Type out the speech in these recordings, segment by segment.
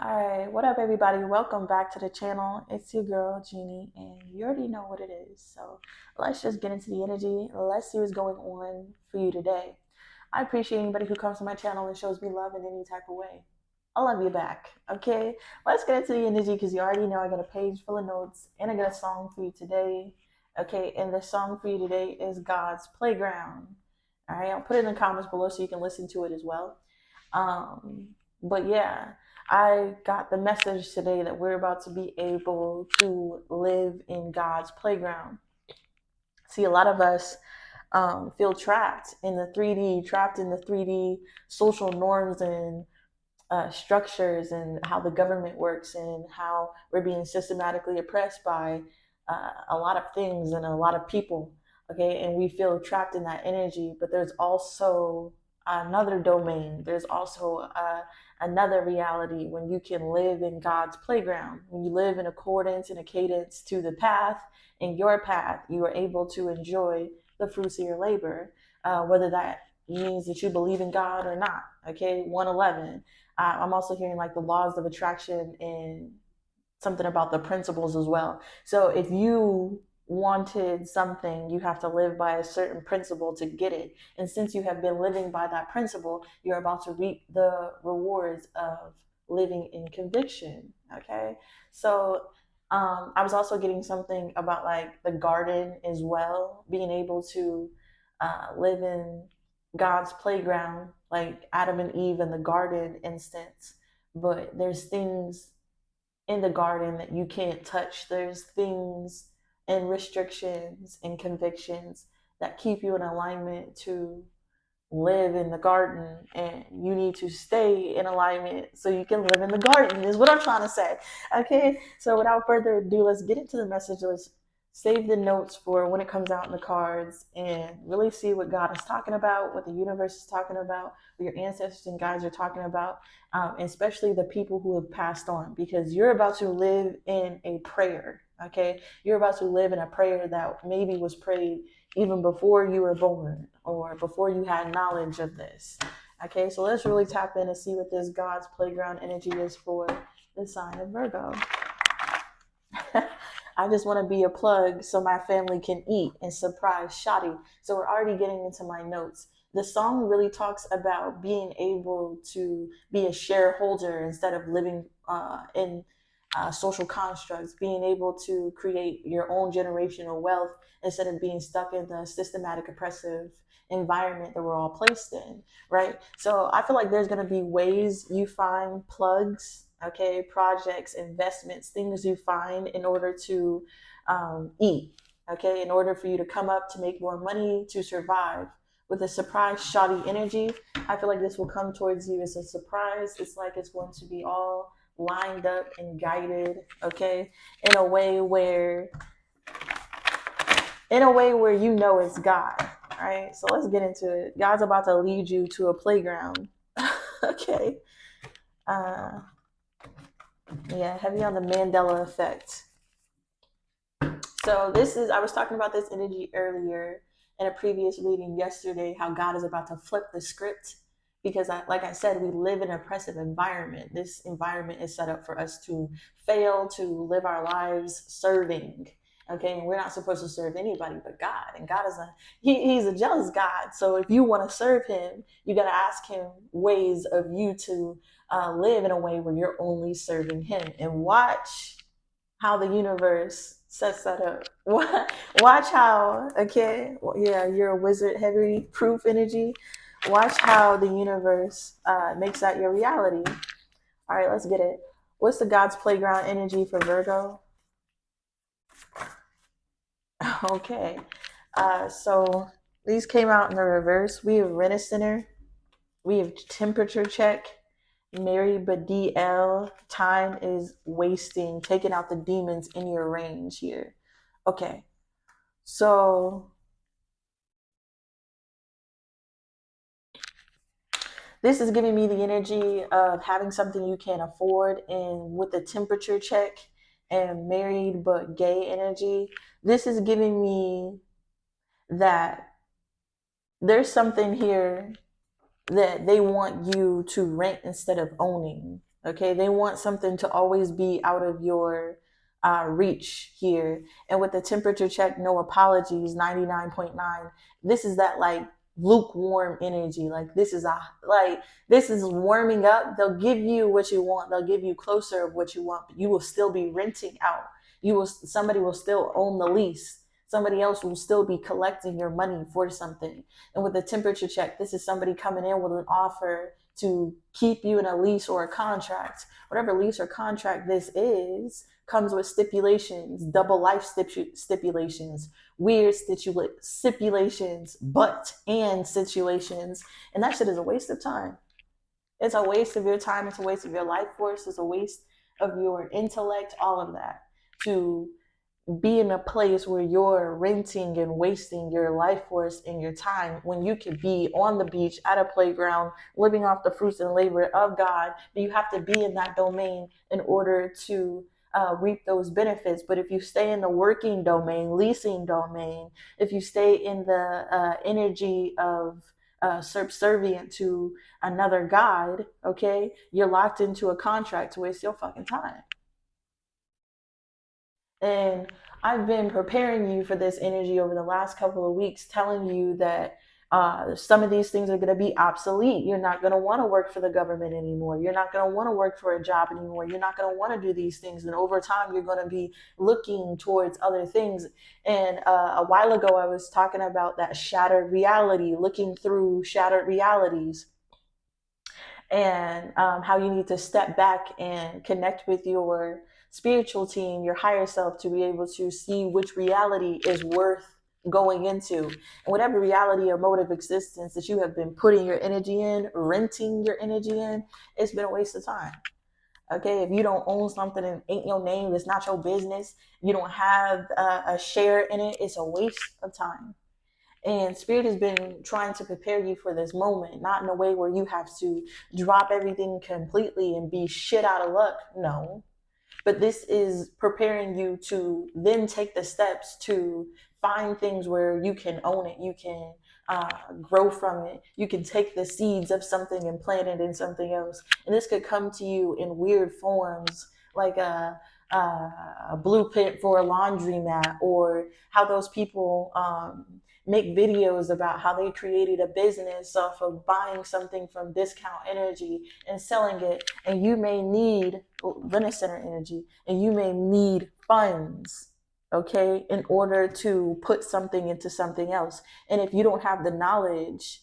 Alright, what up everybody? Welcome back to the channel. It's your girl Jeannie and you already know what it is. So let's just get into the energy. Let's see what's going on for you today. I appreciate anybody who comes to my channel and shows me love in any type of way. I love you back. Okay, let's get into the energy because you already know I got a page full of notes and I got a song for you today. Okay, and the song for you today is God's Playground. All right, I'll put it in the comments below so you can listen to it as well. Um, but yeah, I got the message today that we're about to be able to live in God's playground. See, a lot of us feel trapped in the 3D, trapped in the 3D social norms and structures and how the government works and how we're being systematically oppressed by a lot of things and a lot of people. Okay, and we feel trapped in that energy, but there's also another domain. There's also another reality when you can live in God's playground. When you live in accordance and a cadence to the path, in your path, you are able to enjoy the fruits of your labor, whether that means that you believe in God or not. Okay, 111. I'm also hearing like the laws of attraction and something about the principles as well. So if you wanted something, you have to live by a certain principle to get it. And since you have been living by that principle, you're about to reap the rewards of living in conviction. Okay. So I was also getting something about like the garden as well, being able to live in God's playground, like Adam and Eve in the garden instance. But there's things in the garden that you can't touch. There's things and restrictions and convictions that keep you in alignment to live in the garden, and you need to stay in alignment so you can live in the garden is what I'm trying to say. Okay, so without further ado, let's get into the message. Let's save the notes for when it comes out in the cards and really see what God is talking about, what the universe is talking about, what your ancestors and guides are talking about, and especially the people who have passed on, because you're about to live in a prayer. Okay, you're about to live in a prayer that maybe was prayed even before you were born or before you had knowledge of this. Okay, so let's really tap in and see what this God's playground energy is for the sign of Virgo. I just want to be a plug so my family can eat and surprise Shotty. So we're already getting into my notes. The song really talks about being able to be a shareholder instead of living in social constructs, being able to create your own generational wealth instead of being stuck in the systematic oppressive environment that we're all placed in, right? So I feel like there's going to be ways you find plugs, okay, projects, investments, things you find in order to eat, okay, in order for you to come up to make more money to survive. With a surprise shoddy energy, I feel like this will come towards you as a surprise. It's like it's going to be all lined up and guided, okay, in a way where you know it's God. All right, so let's get into it. God's about to lead you to a playground. Okay. uh yeah, heavy on the Mandela effect. So this is, I was talking about this energy earlier in a previous reading yesterday, how God is about to flip the script because like I said, we live in an oppressive environment. This environment is set up for us to fail to live our lives serving. Okay, and we're not supposed to serve anybody but God. And God is he's a jealous God. So if you want to serve him, you got to ask him ways of you to live in a way where you're only serving him. And watch how the universe sets that up. Watch how, okay, well, yeah, you're a wizard, heavy proof energy. Watch how the universe makes that your reality. All right, let's get it. What's the God's playground energy for Virgo? Okay, so these came out in the reverse. We have Renaissance, we have temperature check, Mary Badiel, time is wasting, taking out the demons in your range here. Okay, so this is giving me the energy of having something you can't afford, and with the temperature check and married but gay energy, this is giving me that there's something here that they want you to rent instead of owning. Okay, they want something to always be out of your reach here. And with the temperature check, no apologies, 99.9. This is that like lukewarm energy. This is warming up. They'll give you what you want. They'll give you closer of what you want, but you will still be renting out. Somebody will still own the lease. Somebody else will still be collecting your money for something. And with the temperature check, this is somebody coming in with an offer to keep you in a lease or a contract. Whatever lease or contract this is, comes with stipulations, double life stipulations, weird stipulations, and situations. And that shit is a waste of time. It's a waste of your time. It's a waste of your life force. It's a waste of your intellect, all of that, to be in a place where you're renting and wasting your life force and your time when you could be on the beach at a playground living off the fruits and labor of God. But you have to be in that domain in order to reap those benefits. But if you stay in the working domain, leasing domain, if you stay in the energy of subservient to another God, okay, you're locked into a contract to waste your fucking time. And I've been preparing you for this energy over the last couple of weeks, telling you that some of these things are going to be obsolete. You're not going to want to work for the government anymore. You're not going to want to work for a job anymore. You're not going to want to do these things. And over time, you're going to be looking towards other things. And a while ago, I was talking about that shattered reality, looking through shattered realities, and how you need to step back and connect with your spiritual team, your higher self, to be able to see which reality is worth going into. And whatever reality or mode of existence that you have been putting your energy in, renting your energy in, it's been a waste of time. Okay, if you don't own something and ain't your name, it's not your business, you don't have a share in it, it's a waste of time. And Spirit has been trying to prepare you for this moment, not in a way where you have to drop everything completely and be shit out of luck. No. But this is preparing you to then take the steps to find things where you can own it, you can grow from it, you can take the seeds of something and plant it in something else. And this could come to you in weird forms, like a blueprint for a laundromat, or how those people make videos about how they created a business off of buying something from Discount Energy and selling it. And you may need Venice Center Energy, and you may need funds, okay, in order to put something into something else. And if you don't have the knowledge,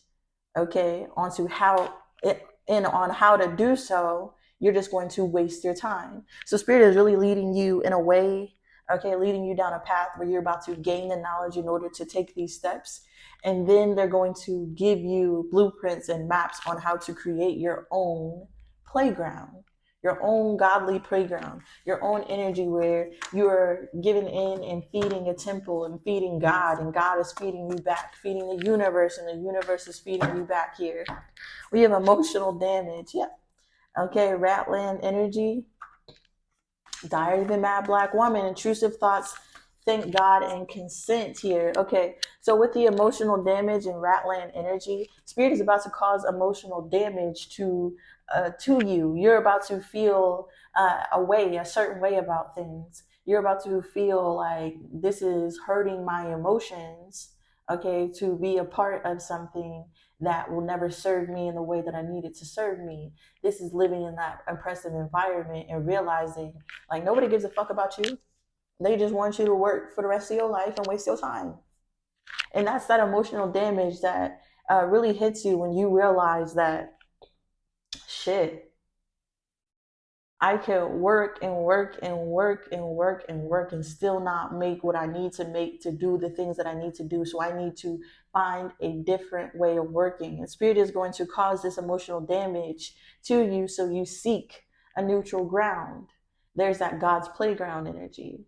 okay, onto how it and on how to do so, you're just going to waste your time. So Spirit is really leading you in a way, okay, leading you down a path where you're about to gain the knowledge in order to take these steps. And then they're going to give you blueprints and maps on how to create your own playground, your own godly playground, your own energy where you're giving in and feeding a temple and feeding God, and God is feeding you back, feeding the universe, and the universe is feeding you back here. We have emotional damage. Yeah. Okay, Ratland energy. Diary of a Mad Black Woman, intrusive thoughts, thank God, and consent here. Okay, so with the emotional damage and Ratland energy, Spirit is about to cause emotional damage to you. You're about to feel a certain way about things. You're about to feel like this is hurting my emotions, okay, to be a part of something that will never serve me in the way that I need it to serve me. This is living in that oppressive environment and realizing like nobody gives a fuck about you. They just want you to work for the rest of your life and waste your time. And that's that emotional damage that really hits you when you realize that shit, I can work and work and work and work and work and still not make what I need to make to do the things that I need to do. So I need to find a different way of working. And Spirit is going to cause this emotional damage to you, so you seek a neutral ground. There's that God's playground energy.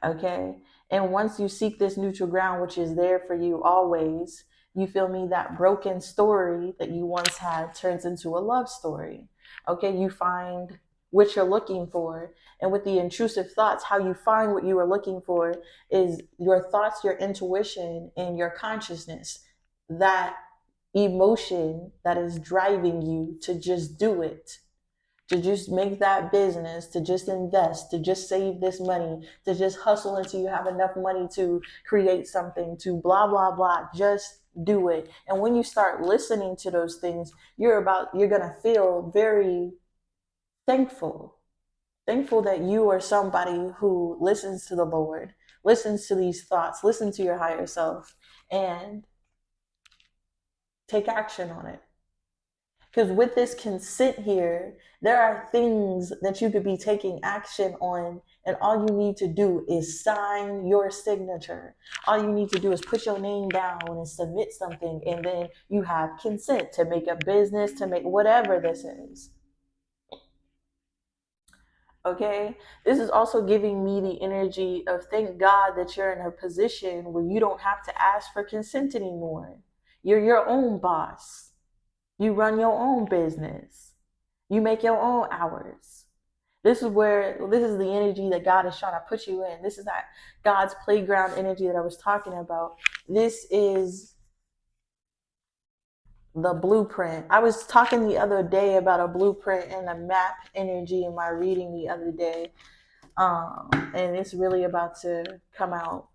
Okay. And once you seek this neutral ground, which is there for you always, you feel me, that broken story that you once had turns into a love story. Okay. You find what you're looking for. And with the intrusive thoughts, how you find what you are looking for is your thoughts, your intuition, and your consciousness. That emotion that is driving you to just do it. to just make that business, to just invest, to just save this money, to just hustle until you have enough money to create something, to blah, blah, blah. Just do it. And when you start listening to those things, you're going to feel very thankful. Thankful that you are somebody who listens to the Lord, listens to these thoughts, listen to your higher self, and take action on it. Because with this consent here, there are things that you could be taking action on, and all you need to do is sign your signature. All you need to do is put your name down and submit something, and then you have consent to make a business, to make whatever this is. Okay, this is also giving me the energy of thank God that you're in a position where you don't have to ask for consent anymore. You're your own boss. You run your own business. You make your own hours. This is the energy that God is trying to put you in. This is that God's playground energy that I was talking about. This is the blueprint. I was talking the other day about a blueprint and a map energy in my reading the other day. And it's really about to come out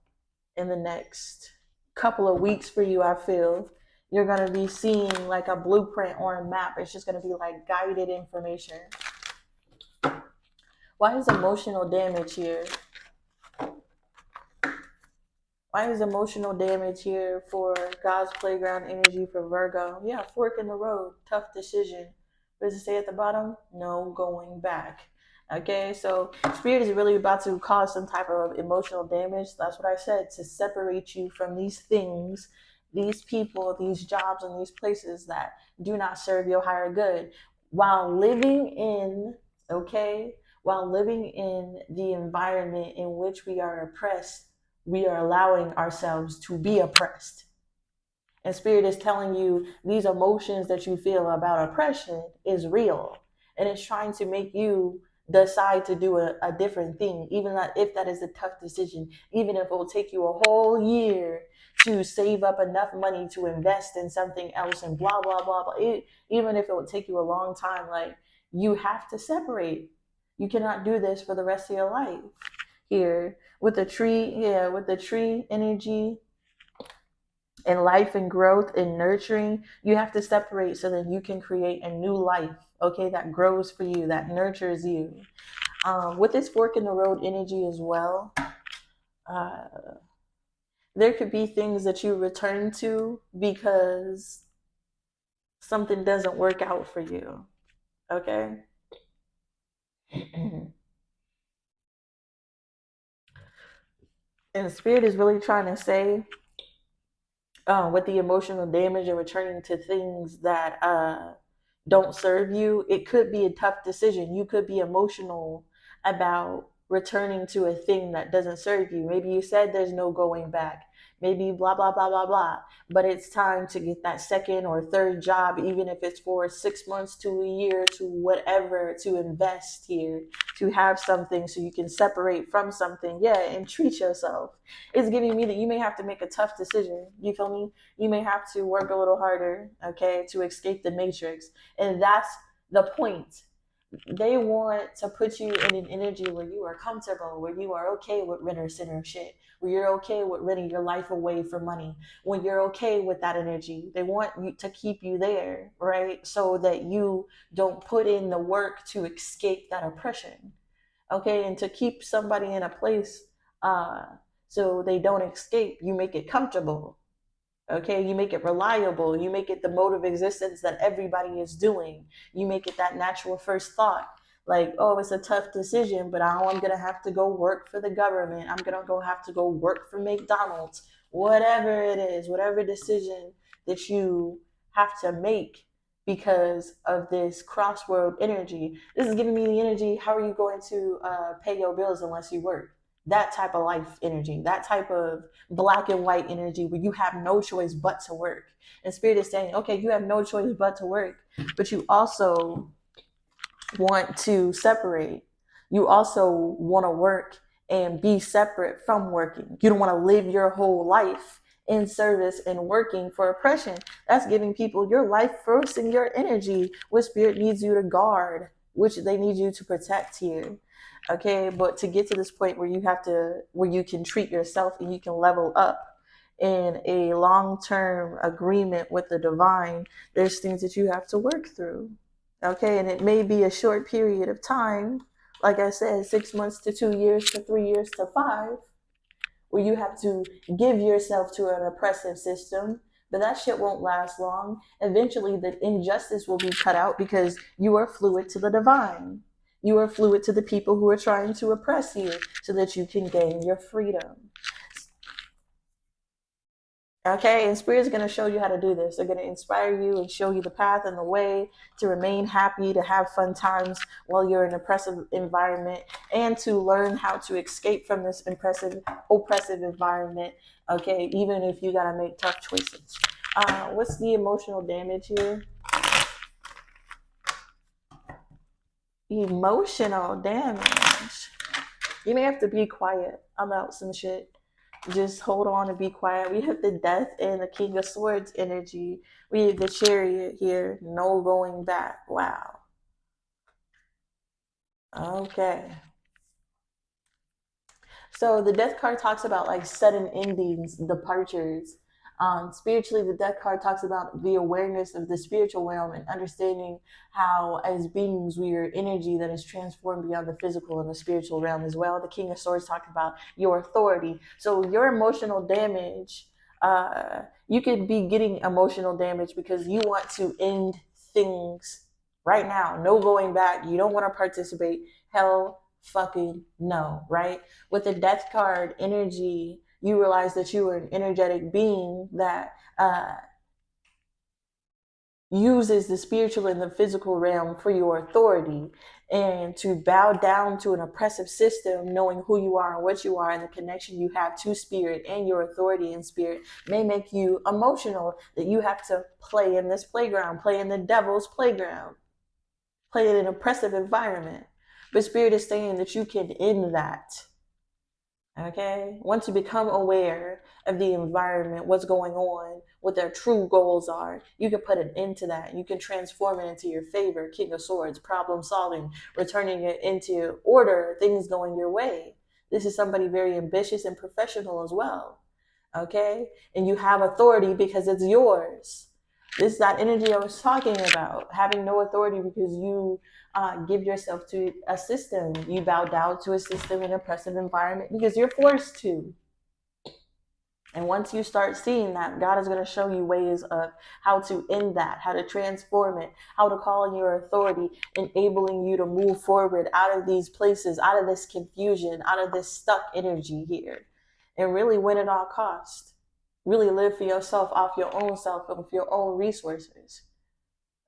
in the next couple of weeks for you. I feel you're going to be seeing like a blueprint or a map. It's just going to be like guided information. Why is emotional damage here? Why is emotional damage here for God's playground energy for Virgo? Yeah, fork in the road, tough decision. What does it say at the bottom? No going back. Okay, so Spirit is really about to cause some type of emotional damage. That's what I said, to separate you from these things, these people, these jobs, and these places that do not serve your higher good. While living in, while living in the environment in which we are oppressed, we are allowing ourselves to be oppressed. And Spirit is telling you these emotions that you feel about oppression is real. And it's trying to make you decide to do a different thing, even if that is a tough decision, even if it will take you a whole year to save up enough money to invest in something else and blah, blah, blah, blah. Even if it would take you a long time, like, you have to separate. You cannot do this for the rest of your life. Here with the tree, with the tree energy and life and growth and nurturing, you have to separate so that you can create a new life, okay, that grows for you, that nurtures you. With this fork in the road energy as well, there could be things that you return to because something doesn't work out for you, okay? And Spirit is really trying to say, with the emotional damage and returning to things that don't serve you, it could be a tough decision. You could be emotional about returning to a thing that doesn't serve you. Maybe you said there's no going back. Maybe blah, blah, blah, blah, blah. But it's time to get that second or third job, even if it's for 6 months to a year to whatever, to invest here, to have something so you can separate from something, and treat yourself. It's giving me that you may have to make a tough decision. You feel me? You may have to work a little harder, okay, to escape the matrix. And that's the point. They want to put you in an energy where you are comfortable, where you are okay with renter center shit, where you're okay with renting your life away for money, when you're okay with that energy. They want you to keep you there, right? So that you don't put in the work to escape that oppression, okay? And to keep somebody in a place so they don't escape, you make it comfortable. Okay, you make it reliable. You make it the mode of existence that everybody is doing. You make it that natural first thought. Like, oh, it's a tough decision, but now I'm going to have to go work for the government. I'm going to have to go work for McDonald's. Whatever it is, whatever decision that you have to make because of this crossroad energy. This is giving me the energy. How are you going to pay your bills unless you work? That type of life energy, that type of black and white energy where you have no choice but to work. And Spirit is saying, okay, you have no choice but to work, but you also want to separate. You also want to work and be separate from working. You don't want to live your whole life in service and working for oppression. That's giving people your life first and your energy. What Spirit needs you to guard which they need you to protect here. Okay, but to get to this point where you can treat yourself and you can level up in a long-term agreement with the divine, there's things that you have to work through. Okay, and it may be a short period of time, like I said, 6 months to 2 years to 3 years to 5, where you have to give yourself to an oppressive system, but that shit won't last long. Eventually, the injustice will be cut out because you are fluid to the divine. You are fluid to the people who are trying to oppress you so that you can gain your freedom. Okay, and Spirit's going to show you how to do this. They're going to inspire you and show you the path and the way to remain happy, to have fun times while you're in an oppressive environment, and to learn how to escape from this oppressive environment. Okay, even if you got to make tough choices. What's the emotional damage here? Emotional damage. You may have to be quiet about some shit. Just hold on and be quiet. We have the Death and the King of Swords energy. We have the Chariot here. No going back. Wow. Okay. So the Death card talks about like sudden endings, departures. Spiritually, the Death card talks about the awareness of the spiritual realm and understanding how, as beings, we are energy that is transformed beyond the physical and the spiritual realm as well. The King of Swords talks about your authority. So your emotional damage, you could be getting emotional damage because you want to end things right now. No going back. You don't want to participate. Hell fucking no, right? With the Death card energy, you realize that you are an energetic being that uses the spiritual and the physical realm for your authority, and to bow down to an oppressive system, knowing who you are and what you are and the connection you have to spirit and your authority in spirit may make you emotional, that you have to play in this playground, play in the devil's playground, play in an oppressive environment. But spirit is saying that you can end that. Okay, once you become aware of the environment, what's going on, what their true goals are, you can put an end to that. You can transform it into your favor. King of Swords, problem solving, returning it into order, things going your way. This is somebody very ambitious and professional as well. Okay, and you have authority because it's yours. This is that energy I was talking about, having no authority because you give yourself to a system. You bow down to a system in an oppressive environment because you're forced to. And once you start seeing that, God is going to show you ways of how to end that, how to transform it, how to call in your authority, enabling you to move forward out of these places, out of this confusion, out of this stuck energy here, and really win at all costs. Really live for yourself, off your own self, with your own resources.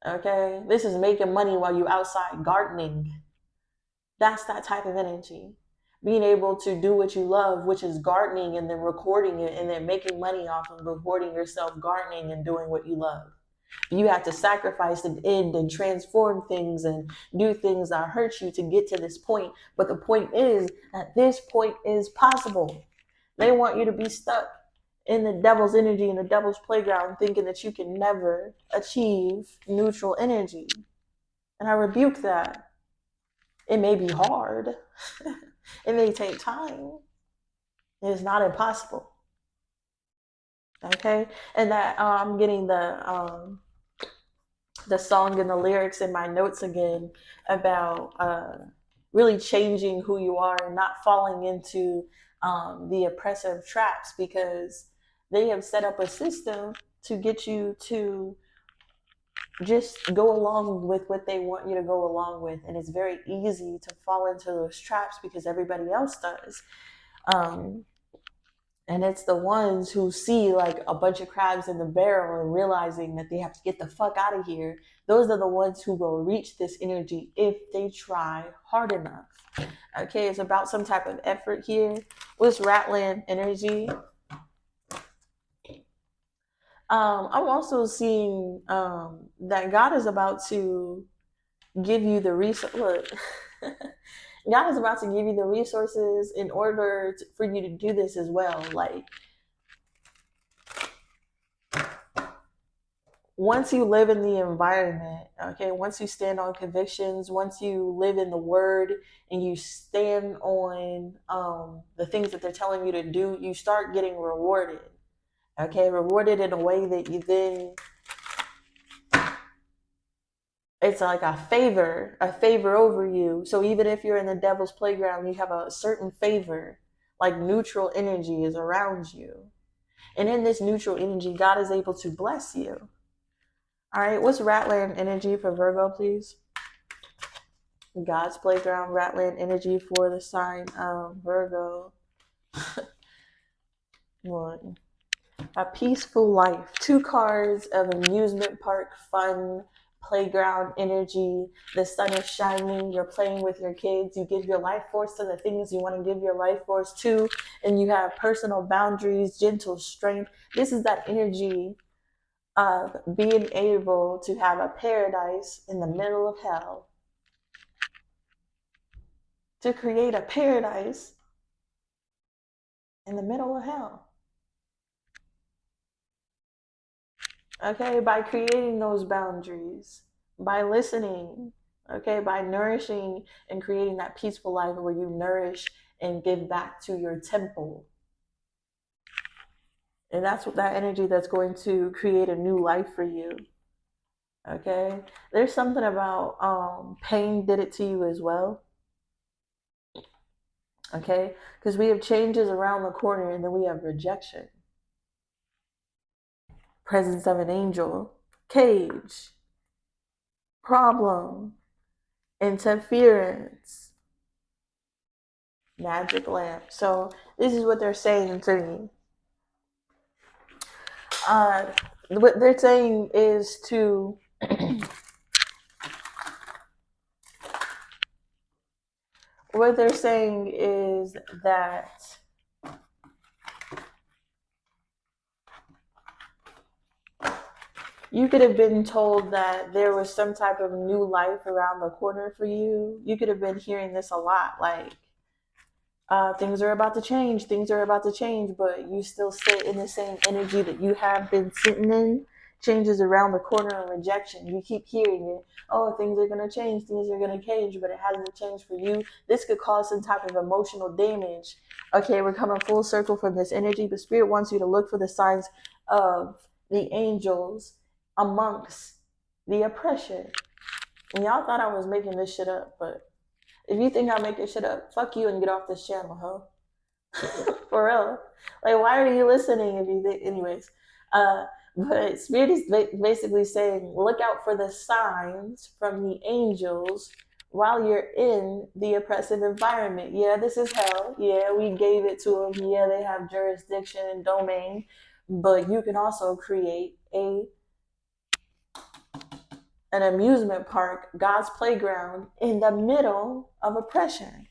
Okay, this is making money while you outside gardening. That's that type of energy. Being able to do what you love, which is gardening, and then recording it, and then making money off of recording yourself gardening and doing what you love. You have to sacrifice and end and transform things and do things that hurt you to get to this point. But the point is that this point is possible. They want you to be stuck in the devil's energy, in the devil's playground, thinking that you can never achieve neutral energy. And I rebuke that. It may be hard. It may take time. It is not impossible. Okay? And that I'm getting the song and the lyrics in my notes again about really changing who you are and not falling into the oppressive traps, because they have set up a system to get you to just go along with what they want you to go along with. And it's very easy to fall into those traps because everybody else does. And it's the ones who see like a bunch of crabs in the barrel and realizing that they have to get the fuck out of here. Those are the ones who will reach this energy if they try hard enough. Okay, it's about some type of effort here. What's Ratland energy? I'm also seeing that God is about to give you the resource. Look, God is about to give you the resources in order for you to do this as well. Like, once you live in the environment, okay, once you stand on convictions, once you live in the word and you stand on the things that they're telling you to do, you start getting rewarded. Okay, rewarded in a way that you then, it's like a favor over you. So even if you're in the devil's playground, you have a certain favor, like neutral energy is around you. And in this neutral energy, God is able to bless you. All right, what's Ratland energy for Virgo, please? God's playground, Ratland energy for the sign of Virgo. One, a peaceful life. 2 cards of amusement park, fun, playground energy. The sun is shining. You're playing with your kids. You give your life force to the things you want to give your life force to. And you have personal boundaries, gentle strength. This is that energy of being able to have a paradise in the middle of hell. To create a paradise in the middle of hell. Okay, by creating those boundaries, by listening, okay, by nourishing and creating that peaceful life where you nourish and give back to your temple. And that's what that energy that's going to create a new life for you. Okay, there's something about pain did it to you as well. Okay, because we have changes around the corner and then we have rejection. Presence of an angel, cage, problem, interference, magic lamp. So this is what they're saying to me. What they're saying is to what they're saying is that you could have been told that there was some type of new life around the corner for you. You could have been hearing this a lot, like things are about to change, but you still sit in the same energy that you have been sitting in. Changes around the corner and rejection. You keep hearing it. Oh, things are going to change, but it hasn't changed for you. This could cause some type of emotional damage. Okay, we're coming full circle from this energy. The spirit wants you to look for the signs of the angels amongst the oppression. And y'all thought I was making this shit up, but if you think I'm making shit up, fuck you and get off this channel, ho. For real. Like, why are you listening if you think, anyways? But Spirit is basically saying, look out for the signs from the angels while you're in the oppressive environment. Yeah, this is hell. Yeah, we gave it to them. Yeah, they have jurisdiction and domain. But you can also create an amusement park, God's playground, in the middle of oppression.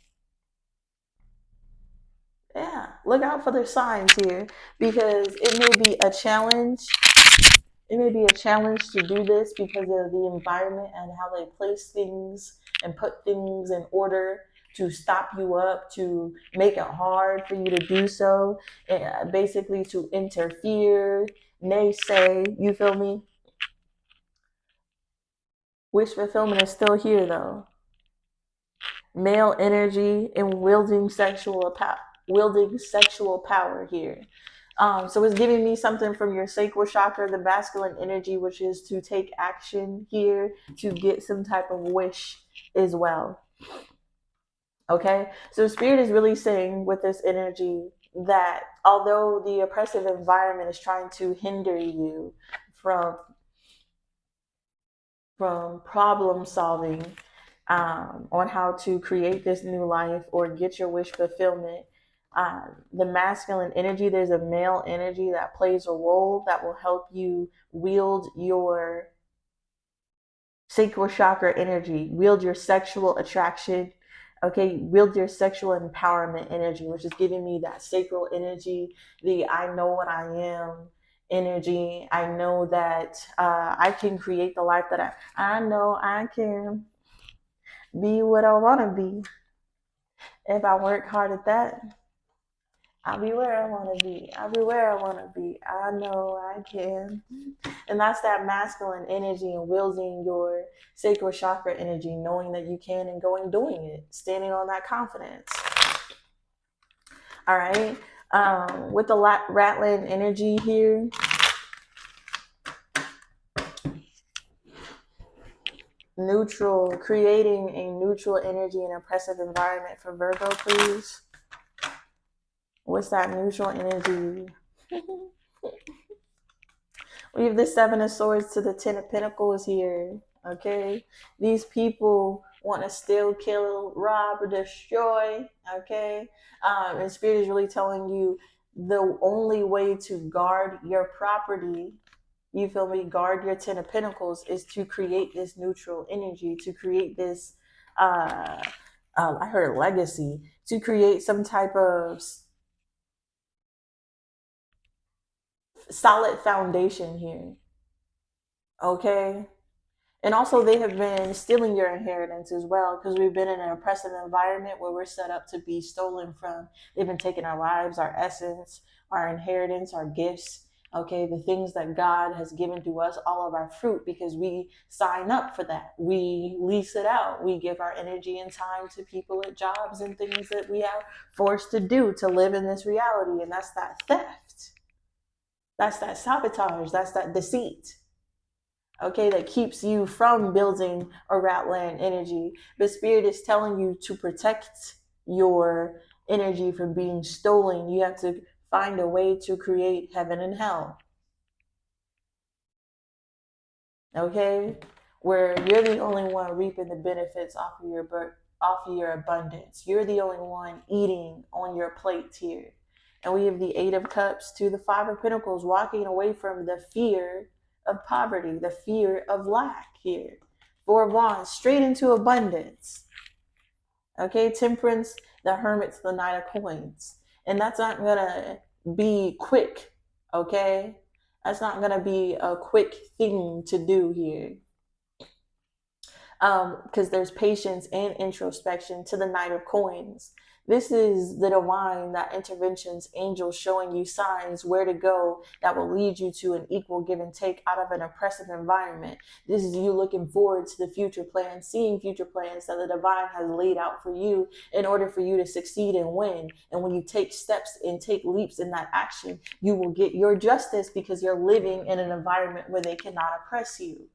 Yeah, look out for the signs here, because it may be a challenge. It may be a challenge to do this because of the environment and how they place things and put things in order to stop you up, to make it hard for you to do so, basically to interfere, naysay, you feel me? Wish fulfillment is still here though. Male energy and wielding sexual power here. So it's giving me something from your sacral chakra, the masculine energy, which is to take action here to get some type of wish as well. Okay, so Spirit is really saying with this energy that although the oppressive environment is trying to hinder you from problem solving, on how to create this new life or get your wish fulfillment, the masculine energy, there's a male energy that plays a role that will help you wield your sacral chakra energy, wield your sexual attraction, okay, wield your sexual empowerment energy, which is giving me that sacral energy, the I know what I am energy. I know that I can create the life that I know I can be what I want to be if I work hard at that. I'll be where I want to be. I'll be where I want to be. I know I can. And that's that masculine energy and wielding your sacral chakra energy, knowing that you can and going doing it, standing on that confidence. All right. With the Ratland energy here, neutral, creating a neutral energy and oppressive environment for Virgo, please. What's that neutral energy? We have the Seven of Swords to the Ten of Pentacles here. Okay, these people want to steal, kill, rob, or destroy. Okay, and Spirit is really telling you the only way to guard your property, you feel me, guard your Ten of Pentacles, is to create this neutral energy, to create this I heard legacy, to create some type of solid foundation here. Okay, and also they have been stealing your inheritance as well, because we've been in an oppressive environment where we're set up to be stolen from. They've been taking our lives, our essence, our inheritance, our gifts, okay, the things that God has given to us, all of our fruit, because we sign up for that. We lease it out. We give our energy and time to people at jobs and things that we are forced to do to live in this reality. And that's that theft. That's that sabotage. That's that deceit. Okay, that keeps you from building a Ratland energy. The Spirit is telling you to protect your energy from being stolen. You have to find a way to create heaven and hell. Okay, where you're the only one reaping the benefits off of your abundance. You're the only one eating on your plate here. And we have the Eight of Cups to the Five of Pentacles, walking away from the fear of poverty, the fear of lack here. Four of Wands, straight into abundance. Okay, Temperance, the Hermit, the Knight of Coins. And that's not going to be quick, okay? That's not going to be a quick thing to do here. Because there's patience and introspection to the Knight of Coins. This is the divine, that interventions, angels showing you signs where to go that will lead you to an equal give and take out of an oppressive environment. This is you looking forward to the future plans, seeing future plans that the divine has laid out for you in order for you to succeed and win. And when you take steps and take leaps in that action, you will get your justice, because you're living in an environment where they cannot oppress you.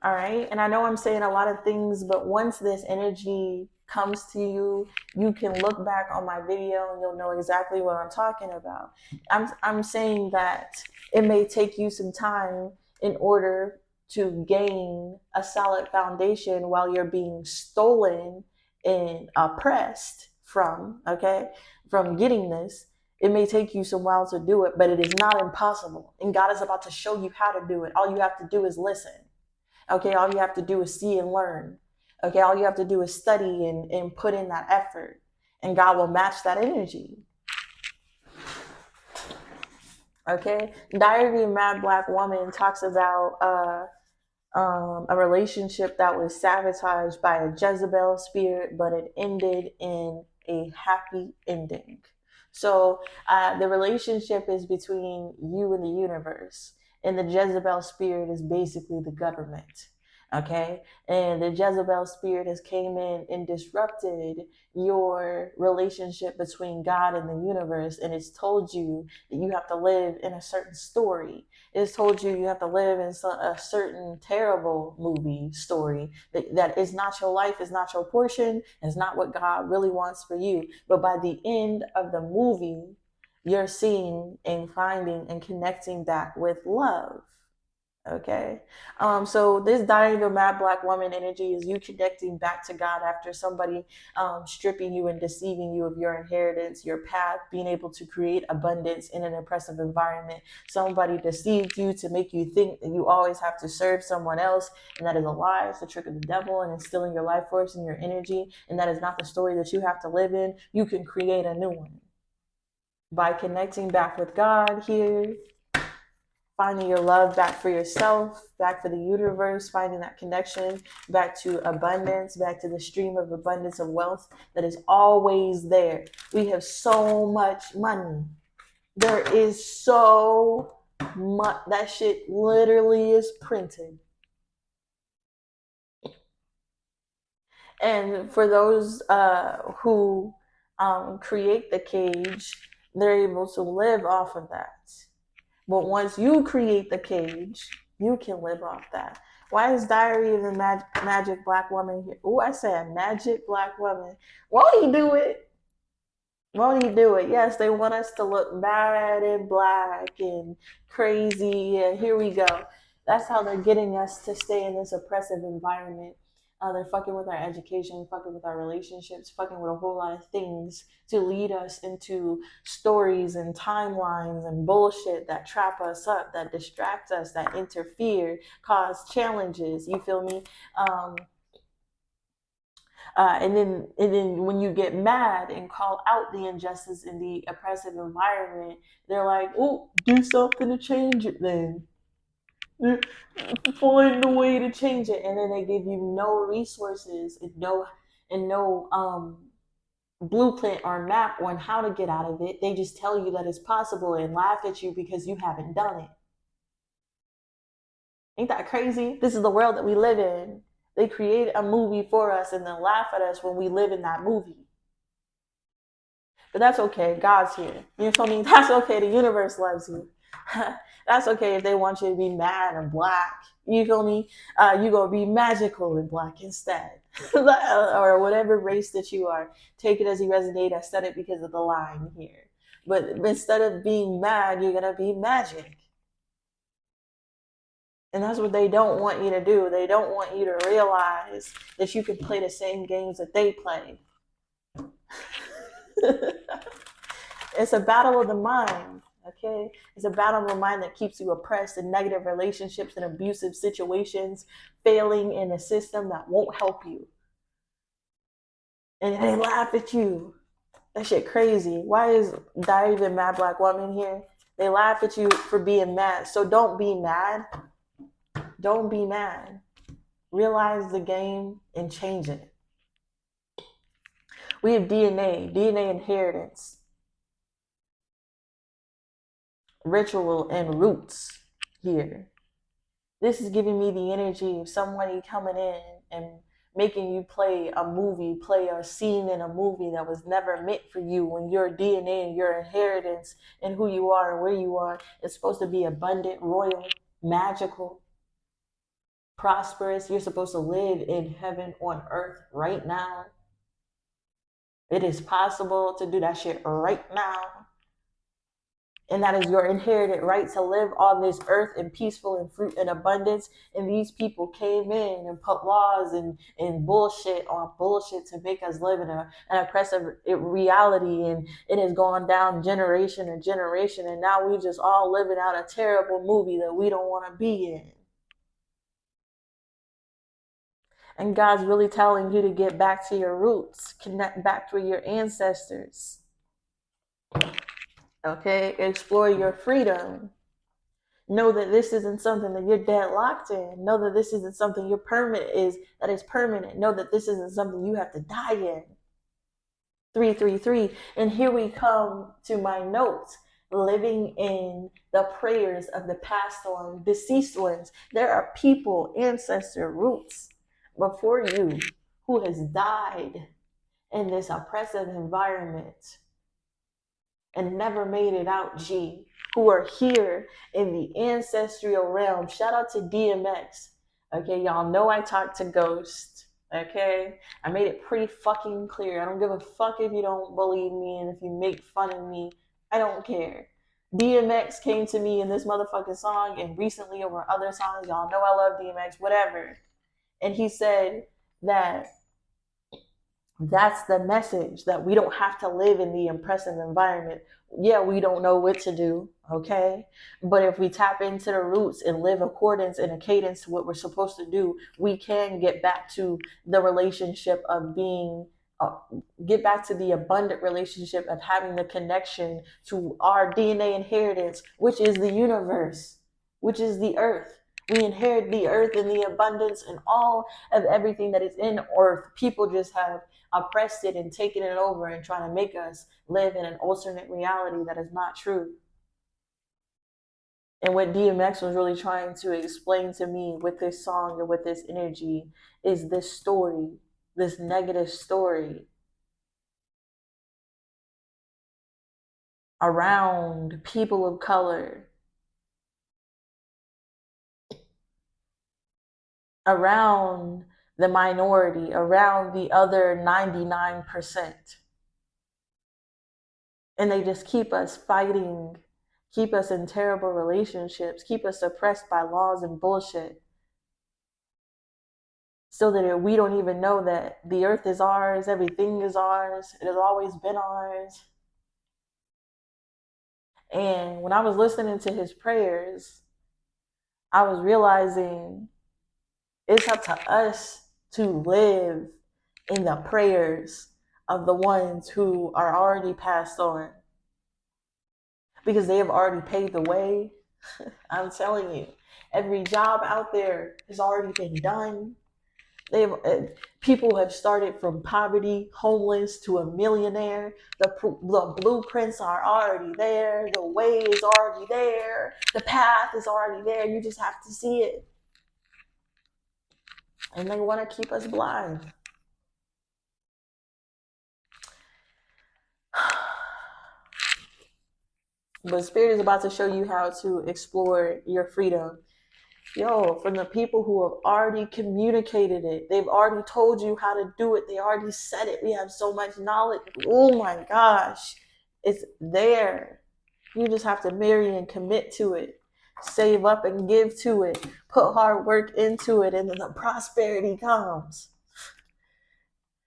All right. And I know I'm saying a lot of things, but once this energy comes to you, you can look back on my video and you'll know exactly what I'm talking about. I'm saying that it may take you some time in order to gain a solid foundation while you're being stolen and oppressed from, okay, from getting this. It may take you some while to do it, but it is not impossible. And God is about to show you how to do it. All you have to do is listen. Okay, all you have to do is see and learn. Okay, all you have to do is study and put in that effort, and God will match that energy. Okay, Diary of a Mad Black Woman talks about a relationship that was sabotaged by a Jezebel spirit, but it ended in a happy ending. So the relationship is between you and the universe, and the Jezebel spirit is basically the government. Okay, and the Jezebel spirit has came in and disrupted your relationship between God and the universe, and it's told you that you have to live in a certain story. It's told you you have to live in a certain terrible movie story that is not your life, is not your portion, is not what God really wants for you. But by the end of the movie, you're seeing and finding and connecting back with love. Okay. So this Diary of a Mad Black Woman energy is you connecting back to God after somebody stripping you and deceiving you of your inheritance, your path, being able to create abundance in an oppressive environment. Somebody deceived you to make you think that you always have to serve someone else, and that is a lie. It's the trick of the devil, and instilling your life force and your energy, and that is not the story that you have to live in. You can create a new one by connecting back with God here. finding your love back for yourself, back for the universe, finding that connection back to abundance, back to the stream of abundance of wealth that is always there. We have so much money. There is so much. That shit literally is printed. And for those who create the cage, they're able to live off of that. But once you create the cage, you can live off that. Why is Diary of a Magic Black Woman here? Oh, I said Magic Black Woman. Won't he do it? Won't he do it? Yes, they want us to look bad and black and crazy. And here we go. That's how they're getting us to stay in this oppressive environment. They're fucking with our education, fucking with our relationships, fucking with a whole lot of things to lead us into stories and timelines and bullshit that trap us up, that distract us, that interfere, cause challenges. You feel me? And then when you get mad and call out the injustice in the oppressive environment, they're like, "Oh, do something to change it then. Find a way to change it." And then they give you no resources and no blueprint or map on how to get out of it. They just tell you that it's possible and laugh at you because you haven't done it. Ain't that crazy? This is the world that we live in. They create a movie for us and then laugh at us when we live in that movie. But that's okay. God's here. You feel me? That's okay. The universe loves you. That's okay if they want you to be mad and black. You feel me? You're going to be magical and black instead. Or whatever race that you are. Take it as you resonate. I said it because of the line here. But instead of being mad, you're going to be magic. And that's what they don't want you to do. They don't want you to realize that you can play the same games that they play. It's a battle of the mind, okay? It's a battle of the mind that keeps you oppressed in negative relationships and abusive situations, failing in a system that won't help you. And they laugh at you. That shit crazy. Why is Diary of a Mad Black Woman here? They laugh at you for being mad. So don't be mad. Don't be mad. Realize the game and change it. We have DNA inheritance, ritual, and roots here. This is giving me the energy of somebody coming in and making you play a scene in a movie that was never meant for you, when your DNA and your inheritance and who you are and where you are is supposed to be abundant, royal, magical, prosperous. You're supposed to live in heaven on earth right now. It is possible to do that shit right now. And that is your inherited right to live on this earth in peaceful and fruit and abundance. And these people came in and put laws and bullshit on bullshit to make us live in an oppressive reality. And it has gone down generation and generation. And now we just all living out a terrible movie that we don't want to be in. And God's really telling you to get back to your roots, connect back with your ancestors. Okay, explore your freedom. Know that this isn't something that you're deadlocked in. Know that this isn't something you're that is permanent. Know that this isn't something you have to die in. 333. And here we come to my notes. Living in the prayers of the past ones, deceased ones. There are people, ancestor roots before you who has died in this oppressive environment and never made it out, G, who are here in the ancestral realm. Shout out to DMX. Okay, y'all know I talk to ghosts. Okay, I made it pretty fucking clear. I don't give a fuck if you don't believe me and if you make fun of me. I don't care. DMX came to me in this motherfucking song and recently over other songs. Y'all know I love DMX, whatever. And he said that that's the message, that we don't have to live in the oppressive environment. Yeah, we don't know what to do, okay? But if we tap into the roots and live accordance and a cadence to what we're supposed to do, we can get back to the relationship of being, get back to the abundant relationship of having the connection to our DNA inheritance, which is the universe. which is the earth. We inherit the earth and the abundance and all of everything that is in earth. People just have oppressed it and taken it over and trying to make us live in an alternate reality that is not true. And what DMX was really trying to explain to me with this song and with this energy is this story, this negative story around people of color, around the minority, around the other 99%. And they just keep us fighting, keep us in terrible relationships, keep us oppressed by laws and bullshit. So that we don't even know that the earth is ours, everything is ours, it has always been ours. And when I was listening to his prayers, I was realizing it's up to us to live in the prayers of the ones who are already passed on, because they have already paved the way. I'm telling you, every job out there has already been done. People have started from poverty, homeless, to a millionaire. The blueprints are already there. The way is already there. The path is already there. You just have to see it. And they want to keep us blind. But Spirit is about to show you how to explore your freedom. Yo, from the people who have already communicated it, they've already told you how to do it, they already said it. We have so much knowledge. Oh my gosh, it's there. You just have to marry and commit to it, save up and give to it, put hard work into it, and then the prosperity comes.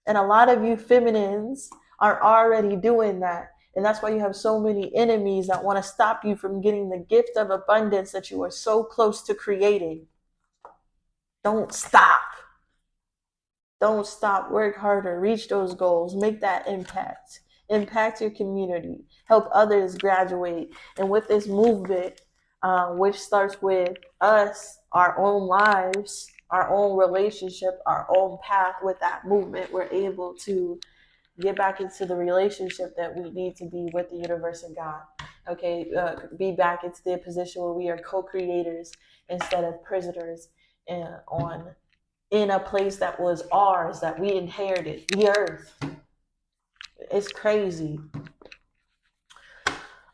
And a lot of you feminines are already doing that. And that's why you have so many enemies that want to stop you from getting the gift of abundance that you are so close to creating. Don't stop. Don't stop. Work harder. Reach those goals. Make that impact. Impact your community. Help others graduate. And with this movement, which starts with us, our own lives, our own relationship, our own path, with that movement, we're able to get back into the relationship that we need to be with the universe and God. Okay, be back into the position where we are co-creators instead of prisoners in a place that was ours, that we inherited, the earth. It's crazy.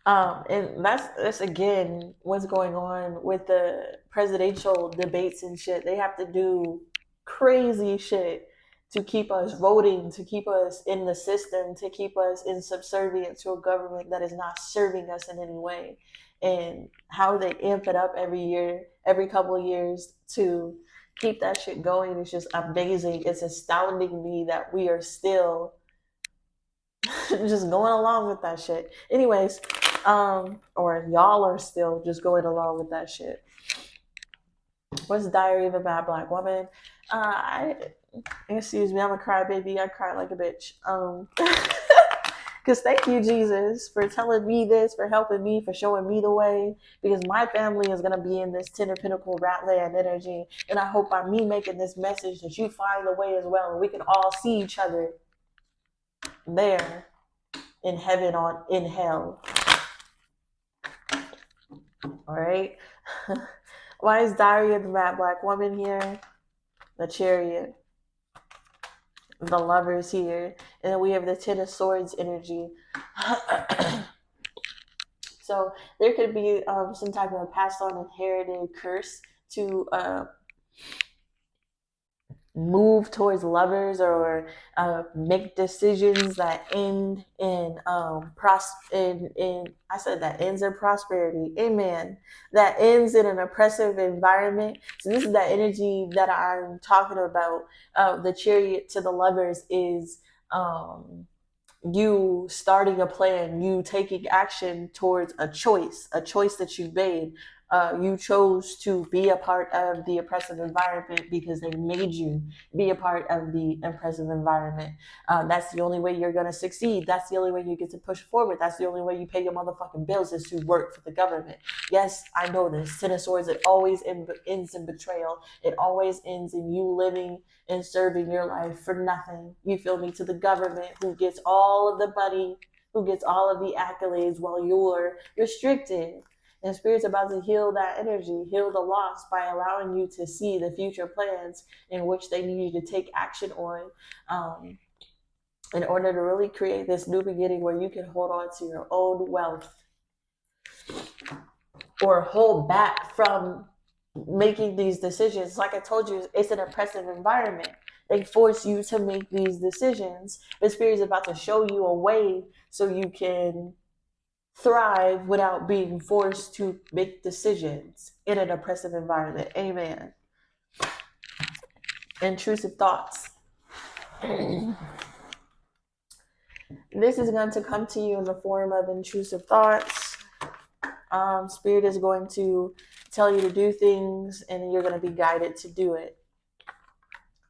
And that's again what's going on with the presidential debates and shit. They have to do crazy shit to keep us voting, to keep us in the system, to keep us in subservient to a government that is not serving us in any way. And how they amp it up every year, every couple of years, to keep that shit going is just amazing. It's astounding me that we are still just going along with that shit. Anyways, or y'all are still just going along with that shit. What's Diary of a Bad Black Woman? Excuse me, I'm a crybaby. I cry like a bitch. Because thank you, Jesus, for telling me this, for helping me, for showing me the way. Because my family is going to be in this Ten of Pinnacle Ratland energy. And I hope by me making this message that you find the way as well. And we can all see each other there in heaven, in hell. All right. Why is Diary of the Mad Black Woman here? The Chariot. The Lovers here. And then we have the Ten of Swords energy. So there could be some type of passed on inherited curse to move towards lovers, or make decisions that end in I said that ends in prosperity. Amen. That ends in an oppressive environment. So this is that energy that I'm talking about. The Chariot to the Lovers is you starting a plan, you taking action towards a choice that you've made. You chose to be a part of the oppressive environment because they made you be a part of the oppressive environment. That's the only way you're going to succeed. That's the only way you get to push forward. That's the only way you pay your motherfucking bills, is to work for the government. Yes, I know this. Ten of Swords, it always ends in betrayal. It always ends in you living and serving your life for nothing. You feel me? To the government, who gets all of the money, who gets all of the accolades while you're restricted. And Spirit's about to heal that energy, heal the loss by allowing you to see the future plans in which they need you to take action on, in order to really create this new beginning where you can hold on to your own wealth, or hold back from making these decisions. Like I told you, it's an oppressive environment. They force you to make these decisions. The Spirit is about to show you a way so you can thrive without being forced to make decisions in an oppressive environment. Amen. Intrusive thoughts. This is going to come to you in the form of intrusive thoughts. Spirit is going to tell you to do things, and you're going to be guided to do it.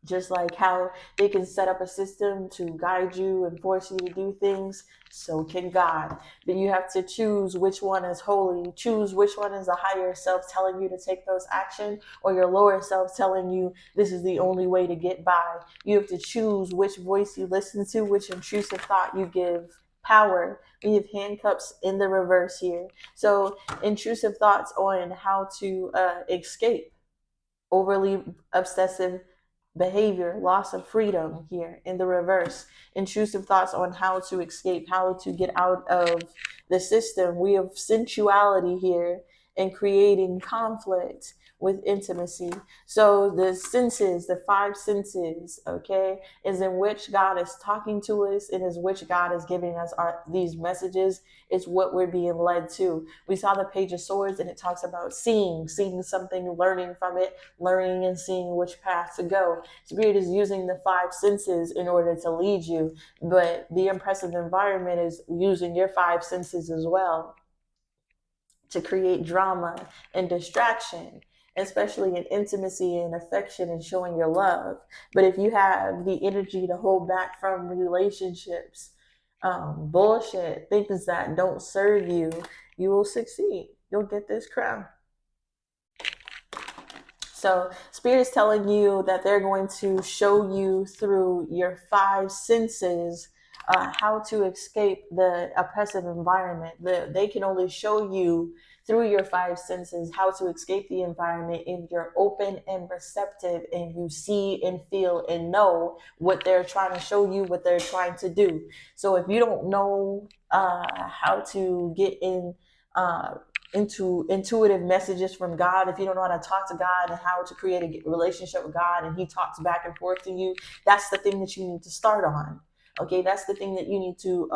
Just like how they can set up a system to guide you and force you to do things, so can God. But you have to choose which one is holy. Choose which one is the higher self telling you to take those actions, or your lower self telling you this is the only way to get by. You have to choose which voice you listen to, which intrusive thought you give power. We have handcuffs in the reverse here. So intrusive thoughts on how to escape overly obsessive behavior, loss of freedom here in the reverse. Intrusive thoughts on how to escape, how to get out of the system. We have sensuality here and creating conflict with intimacy. So the senses, the five senses, okay, is in which God is talking to us, and is which God is giving us these messages. Is what we're being led to. We saw the Page of Swords, and it talks about seeing something, learning from it, learning and seeing which path to go. Spirit is using the five senses in order to lead you, but the impressive environment is using your five senses as well to create drama and distraction, especially in intimacy and affection and showing your love. But if you have the energy to hold back from relationships, bullshit, things that don't serve you, you will succeed. You'll get this crown. So Spirit is telling you that they're going to show you through your five senses how to escape the oppressive environment. They can only show you through your five senses how to escape the environment if you're open and receptive, and you see and feel and know what they're trying to show you, what they're trying to do. So if you don't know how to get into intuitive messages from God, if you don't know how to talk to God and how to create a relationship with God, and he talks back and forth to you, that's the thing that you need to start on. Okay, that's the thing that you need to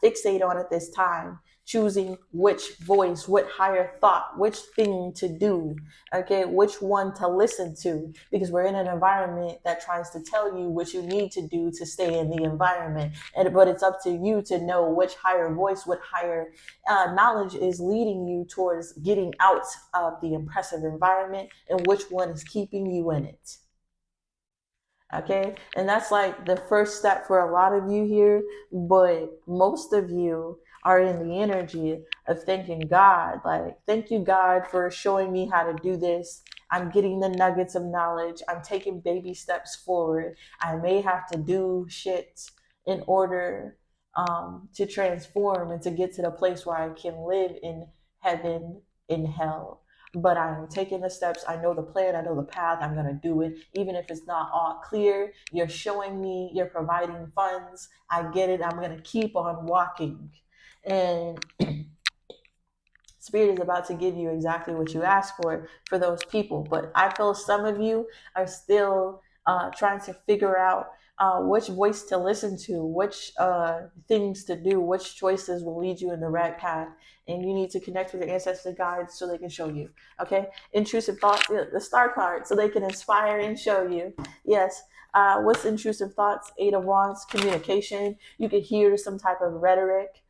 fixate on at this time. Choosing which voice, what higher thought, which thing to do, okay, which one to listen to, because we're in an environment that tries to tell you what you need to do to stay in the environment. But it's up to you to know which higher voice, what higher knowledge is leading you towards getting out of the oppressive environment, and which one is keeping you in it. Okay, and that's like the first step for a lot of you here, but most of you are in the energy of thanking God. Like, thank you, God, for showing me how to do this. I'm getting the nuggets of knowledge. I'm taking baby steps forward. I may have to do shit in order to transform and to get to the place where I can live in heaven, in hell. But I'm taking the steps. I know the plan. I know the path. I'm going to do it. Even if it's not all clear, you're showing me, you're providing funds. I get it. I'm going to keep on walking. And Spirit is about to give you exactly what you asked for those people. But I feel some of you are still trying to figure out which voice to listen to, which things to do, which choices will lead you in the right path. And you need to connect with your ancestor guides so they can show you. Okay? Intrusive thoughts, the star card, so they can inspire and show you. Yes. What's intrusive thoughts? 8 of Wands, communication. You could hear some type of rhetoric.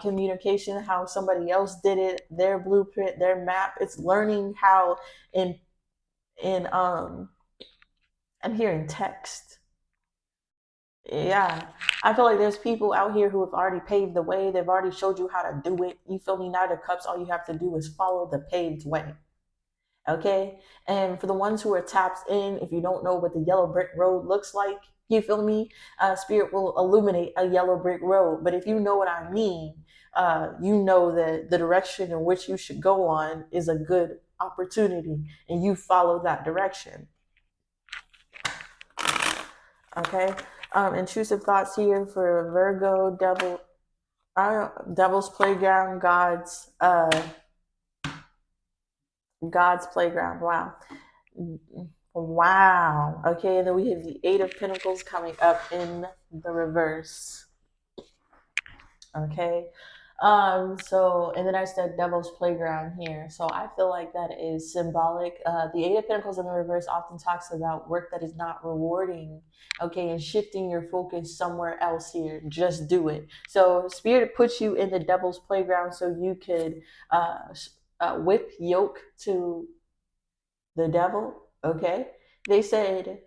communication, how somebody else did it, their blueprint, their map. It's learning how in I'm hearing text. Yeah, I feel like there's people out here who have already paved the way. They've already showed you how to do it. You feel me? Knight of Cups, all you have to do is follow the paved way. Okay. And for the ones who are tapped in, if you don't know what the yellow brick road looks like, you feel me? Spirit will illuminate a yellow brick road. But if you know what I mean, you know that the direction in which you should go on is a good opportunity, and you follow that direction. Okay. Intrusive thoughts here for Virgo, Devil's Playground, God's Playground. Wow. Wow. Okay, and then we have the Eight of Pentacles coming up in the reverse. Okay. So and then I said Devil's Playground here. So I feel like that is symbolic. The Eight of Pentacles in the reverse often talks about work that is not rewarding. Okay, and shifting your focus somewhere else here. Just do it. So Spirit puts you in the Devil's Playground so you could whip yoke to the devil. Okay, they said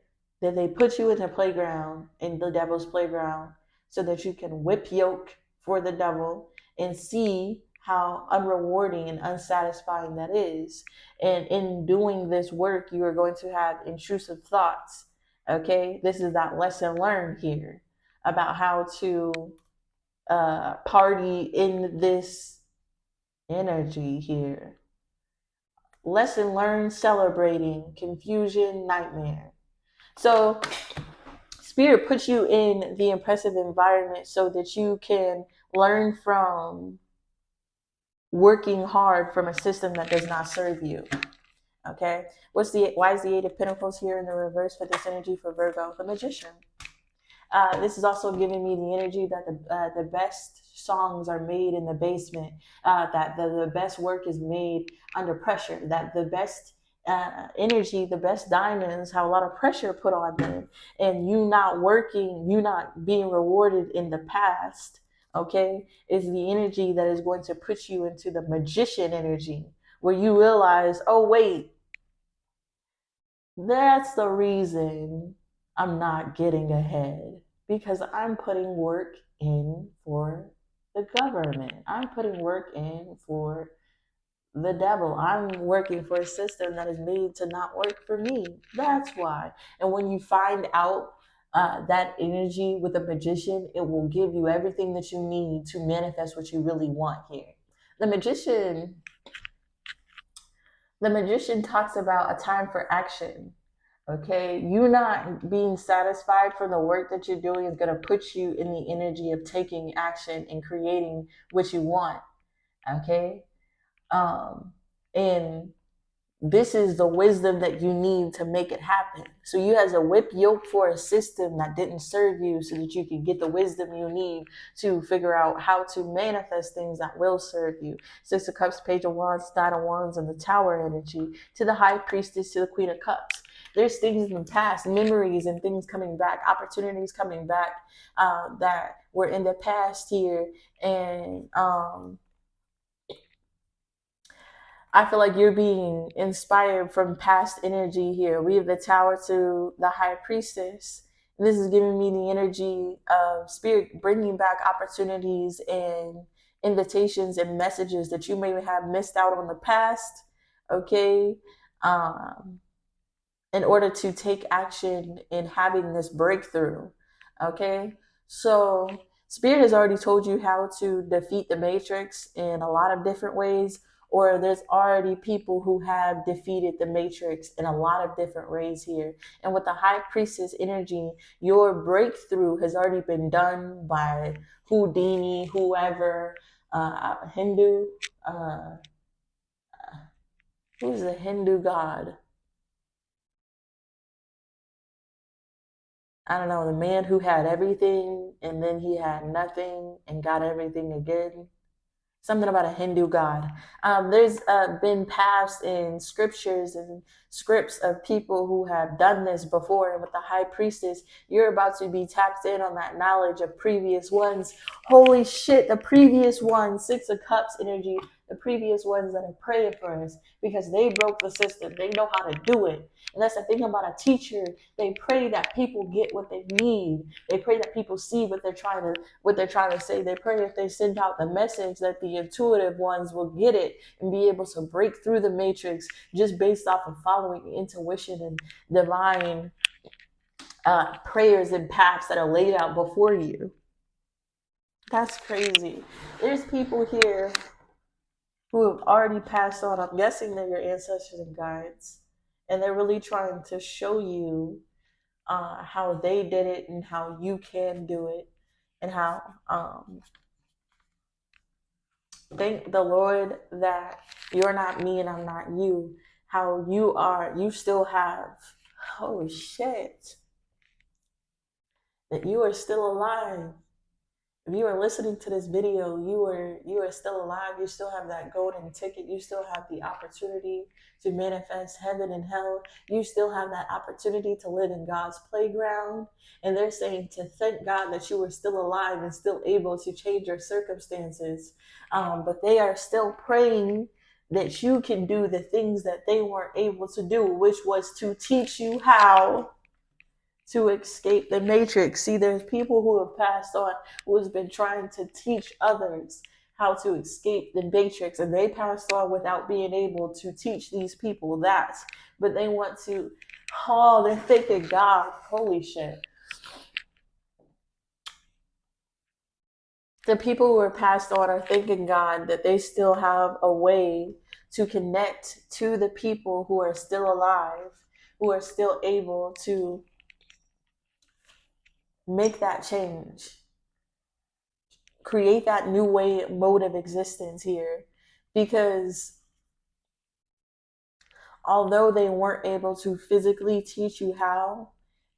that they put you in the playground, in the devil's playground, so that you can whip yoke for the devil and see how unrewarding and unsatisfying that is. And in doing this work, you are going to have intrusive thoughts. Okay, this is that lesson learned here about how to party in this energy here. Lesson learned, celebrating, confusion, nightmare. So Spirit puts you in the impressive environment so that you can learn from working hard from a system that does not serve you. Okay. Why is the Eight of Pentacles here in the reverse for this energy for Virgo? The Magician. This is also giving me the energy that the best songs are made in the basement, that the best work is made under pressure, that the best energy, the best diamonds have a lot of pressure put on them, and you not working, you not being rewarded in the past, okay, is the energy that is going to put you into the Magician energy, where you realize, oh, wait, that's the reason I'm not getting ahead, because I'm putting work in for the government. I'm putting work in for the devil. I'm working for a system that is made to not work for me. That's why. And when you find out that energy with a magician, it will give you everything that you need to manifest what you really want here. The magician, the magician talks about a time for action. Okay, you not being satisfied from the work that you're doing is going to put you in the energy of taking action and creating what you want. Okay, and this is the wisdom that you need to make it happen. So you has a whip yoke for a system that didn't serve you, so that you can get the wisdom you need to figure out how to manifest things that will serve you. Six of Cups, Page of Wands, Nine of Wands, and the Tower energy to the High Priestess, to the Queen of Cups. There's things in the past, memories and things coming back, opportunities coming back that were in the past here, and I feel like you're being inspired from past energy here. We have the Tower to the High Priestess. This is giving me the energy of Spirit bringing back opportunities and invitations and messages that you may have missed out on the past. Okay. Um, in order to take action in having this breakthrough. Okay. So Spirit has already told you how to defeat the matrix in a lot of different ways, or there's already people who have defeated the matrix in a lot of different ways here. And with the High Priestess energy, your breakthrough has already been done by Houdini, whoever, Hindu, who's the Hindu god? I don't know, the man who had everything and then he had nothing and got everything again. something about a Hindu god. There's been paths in scriptures and scripts of people who have done this before. And with the high priestess, you're about to be tapped in on that knowledge of previous ones. Holy shit, the previous ones, Six of Cups energy, the previous ones that are praying for us because they broke the system. They know how to do it. And that's the thing about a teacher. They pray that people get what they need. They pray that people see what they're trying to say. They pray if they send out the message that the intuitive ones will get it and be able to break through the matrix just based off of following intuition and divine prayers and paths that are laid out before you. That's crazy. There's people here who have already passed on. I'm guessing they're your ancestors and guides. And they're really trying to show you how they did it and how you can do it, and how thank the Lord that you're not me and I'm not you. How you still have, holy shit, that you are still alive. If you are listening to this video, you are still alive. You still have that golden ticket. You still have the opportunity to manifest heaven and hell. You still have that opportunity to live in God's playground. And they're saying to thank God that you were still alive and still able to change your circumstances. But they are still praying that you can do the things that they weren't able to do, which was to teach you how to escape the matrix. See, there's people who have passed on who has been trying to teach others how to escape the matrix, and they passed on without being able to teach these people that. But they want to, they're thinking God, holy shit. The people who are passed on are thanking God that they still have a way to connect to the people who are still alive, who are still able to make that change, create that new mode of existence here. Because although they weren't able to physically teach you how,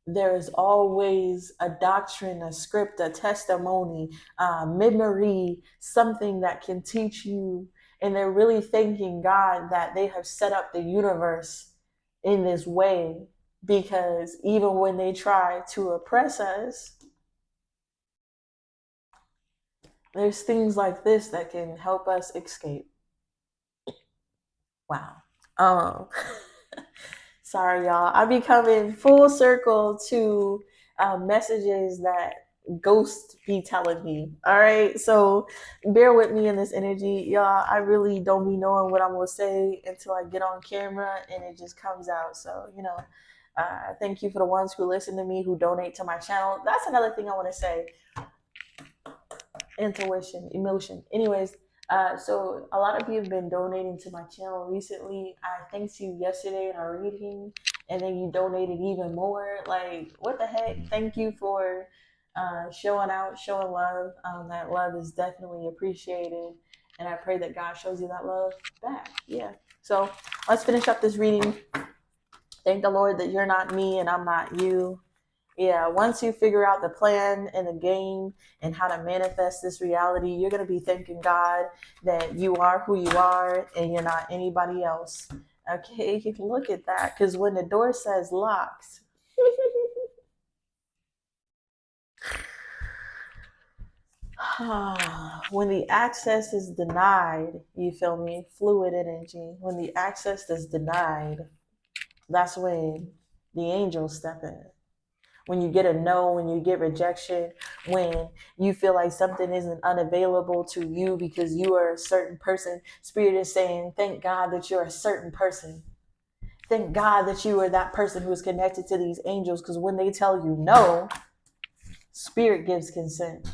there is always a doctrine, a script, a testimony, memory, something that can teach you. And they're really thanking God that they have set up the universe in this way, because even when they try to oppress us, there's things like this that can help us escape. Wow. Sorry, y'all. I be coming full circle to messages that ghosts be telling me. All right. So bear with me in this energy, y'all. I really don't be knowing what I'm going to say until I get on camera and it just comes out. So, thank you for the ones who listen to me, who donate to my channel. That's another thing I want to say. Intuition, emotion. Anyways, so a lot of you have been donating to my channel recently. I thanked you yesterday in our reading, and then you donated even more. Like, what the heck? Thank you for showing out, showing love. That love is definitely appreciated, and I pray that God shows you that love back. Yeah. So let's finish up this reading. Thank the Lord that you're not me and I'm not you. Yeah, once you figure out the plan and the game and how to manifest this reality, you're going to be thanking God that you are who you are and you're not anybody else. Okay, you can look at that, because when the door says locked, when the access is denied, you feel me? Fluid energy. When the access is denied, that's when the angels step in. When you get a no, when you get rejection, when you feel like something isn't unavailable to you because you are a certain person, Spirit is saying, thank God that you're a certain person. Thank God that you are that person who is connected to these angels, because when they tell you no, Spirit gives consent.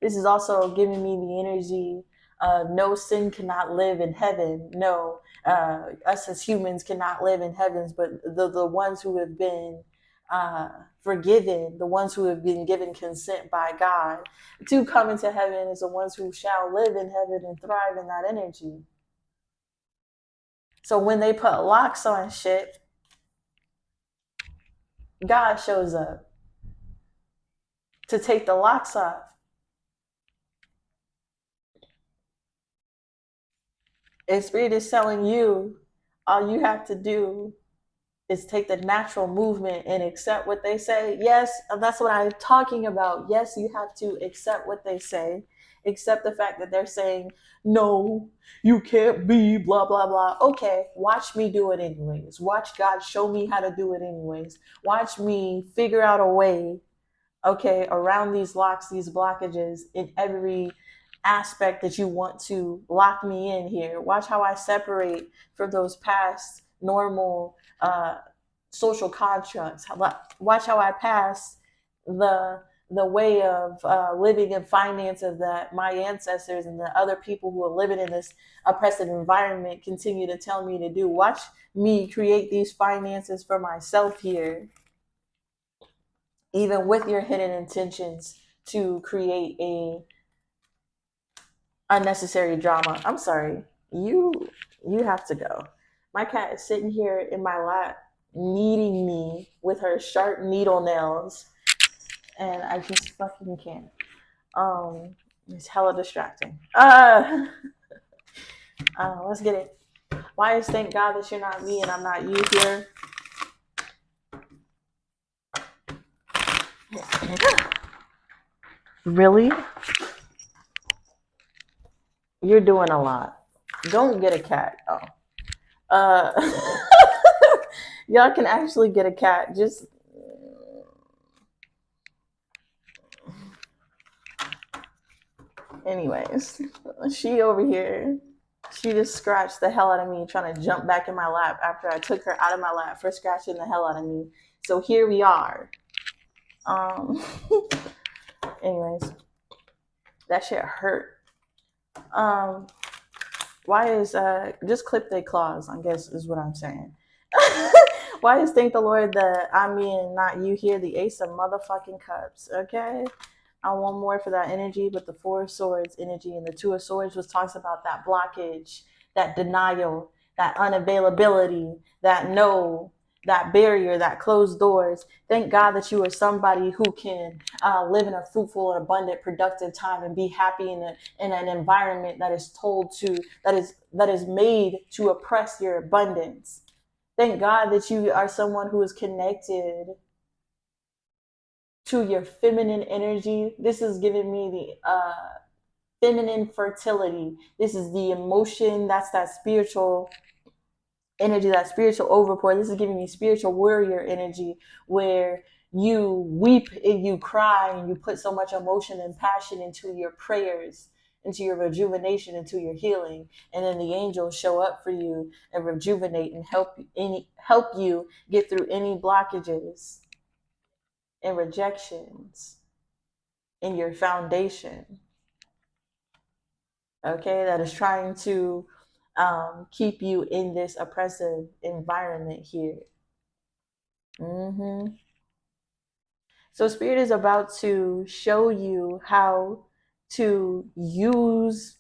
This is also giving me the energy of no sin cannot live in heaven. No, us as humans cannot live in heavens, but the ones who have been forgiven, the ones who have been given consent by God to come into heaven, is the ones who shall live in heaven and thrive in that energy. So when they put locks on shit, God shows up to take the locks off. And Spirit is telling you, all you have to do is take the natural movement and accept what they say. Yes, that's what I'm talking about. Yes, you have to accept what they say. Accept the fact that they're saying, no, you can't be blah, blah, blah. Okay, watch me do it anyways. Watch God show me how to do it anyways. Watch me figure out a way, okay, around these locks, these blockages in every aspect that you want to lock me in here. Watch how I separate from those past normal social constructs. Watch how I pass the way of living and finances that my ancestors and the other people who are living in this oppressive environment continue to tell me to do. Watch me create these finances for myself here, even with your hidden intentions to create a unnecessary drama. I'm sorry. You have to go. My cat is sitting here in my lap, kneading me with her sharp needle nails, and I just fucking can't. It's hella distracting. Let's get it. Why is thank God that you're not me and I'm not you here? Really? You're doing a lot. Don't get a cat. Y'all can actually get a cat. Just anyways, she over here. She just scratched the hell out of me trying to jump back in my lap after I took her out of my lap for scratching the hell out of me. So here we are. Anyways, that shit hurt. Why is just clip their claws, I guess is what I'm saying. Why is thank the Lord that I'm me and not you here, the Ace of motherfucking Cups, okay? I want more for that energy, but the Four of Swords energy and the Two of Swords was talks about that blockage, that denial, that unavailability, that no, that barrier, that closed doors. Thank God that you are somebody who can live in a fruitful and abundant, productive time and be happy in an environment that is that is made to oppress your abundance. Thank God that you are someone who is connected to your feminine energy. This is giving me the feminine fertility. This is the emotion. That's that spiritual energy, that spiritual overpour. This is giving me spiritual warrior energy where you weep and you cry and you put so much emotion and passion into your prayers, into your rejuvenation, into your healing, and then the angels show up for you and rejuvenate and help you get through any blockages and rejections in your foundation, okay, that is trying to keep you in this oppressive environment here. So Spirit is about to show you how to use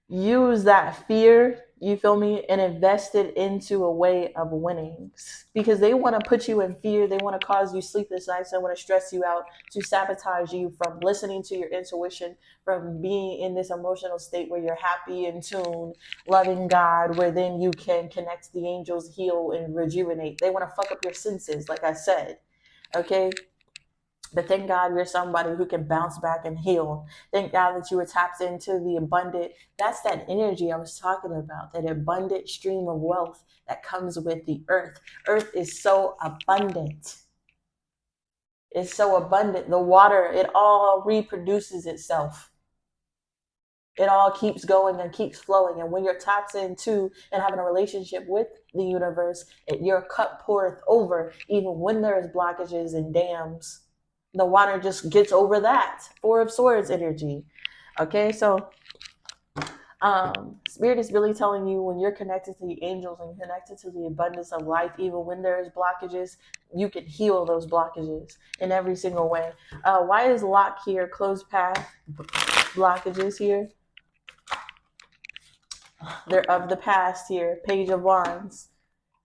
that fear, you feel me, and invest it into a way of winnings, because they want to put you in fear. They want to cause you sleepless nights. They want to stress you out, to sabotage you from listening to your intuition, from being in this emotional state where you're happy, in tune, loving God, where then you can connect to the angels, heal and rejuvenate. They want to fuck up your senses, like I said, okay? But thank God you're somebody who can bounce back and heal. Thank God that you were tapped into the abundant. That's that energy I was talking about, that abundant stream of wealth that comes with the earth. Earth is so abundant. It's so abundant. The water, it all reproduces itself. It all keeps going and keeps flowing. And when you're tapped into and having a relationship with the universe, your cup poureth over, even when there's blockages and dams. The water just gets over that. Four of Swords energy. Okay, so Spirit is really telling you, when you're connected to the angels and connected to the abundance of life, even when there's blockages, you can heal those blockages in every single way. Why is lock here, closed path, blockages here? They're of the past here. Page of Wands,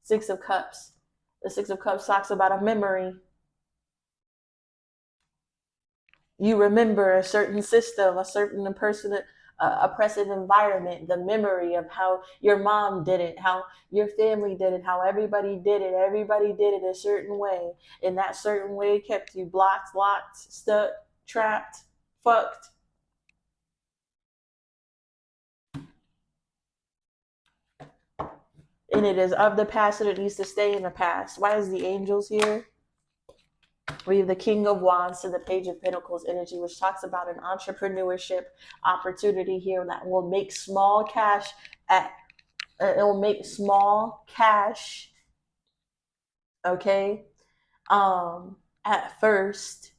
Six of Cups. The Six of Cups talks about a memory. You remember a certain system, a certain person, oppressive environment, the memory of how your mom did it, how your family did it, how everybody did it. Everybody did it a certain way, and that certain way kept you blocked, locked, stuck, trapped, fucked. And it is of the past, and it needs to stay in the past. Why is the angels here? We have the King of Wands to the Page of Pentacles energy, which talks about an entrepreneurship opportunity here that will make small cash at it will make small cash, okay, at first,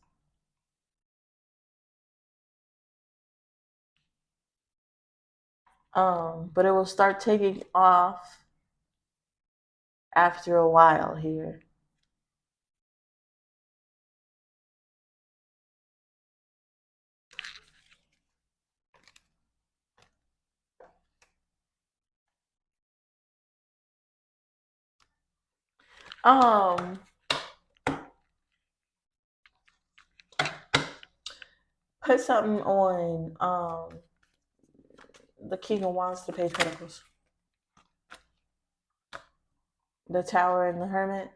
but it will start taking off after a while here. Put something on the King of Wands to the Page of Pentacles. The Tower and the Hermit.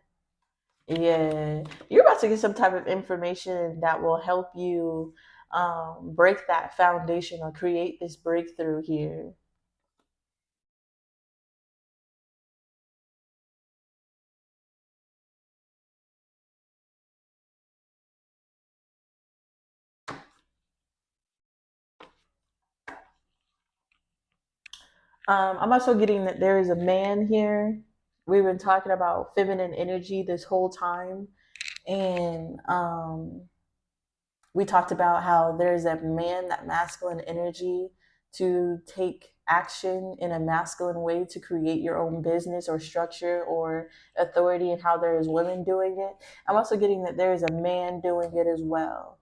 Yeah, you're about to get some type of information that will help you break that foundation or create this breakthrough here. I'm also getting that there is a man here. We've been talking about feminine energy this whole time, and we talked about how there's a man, that masculine energy, to take action in a masculine way to create your own business or structure or authority, and how there is women doing it. I'm also getting that there is a man doing it as well.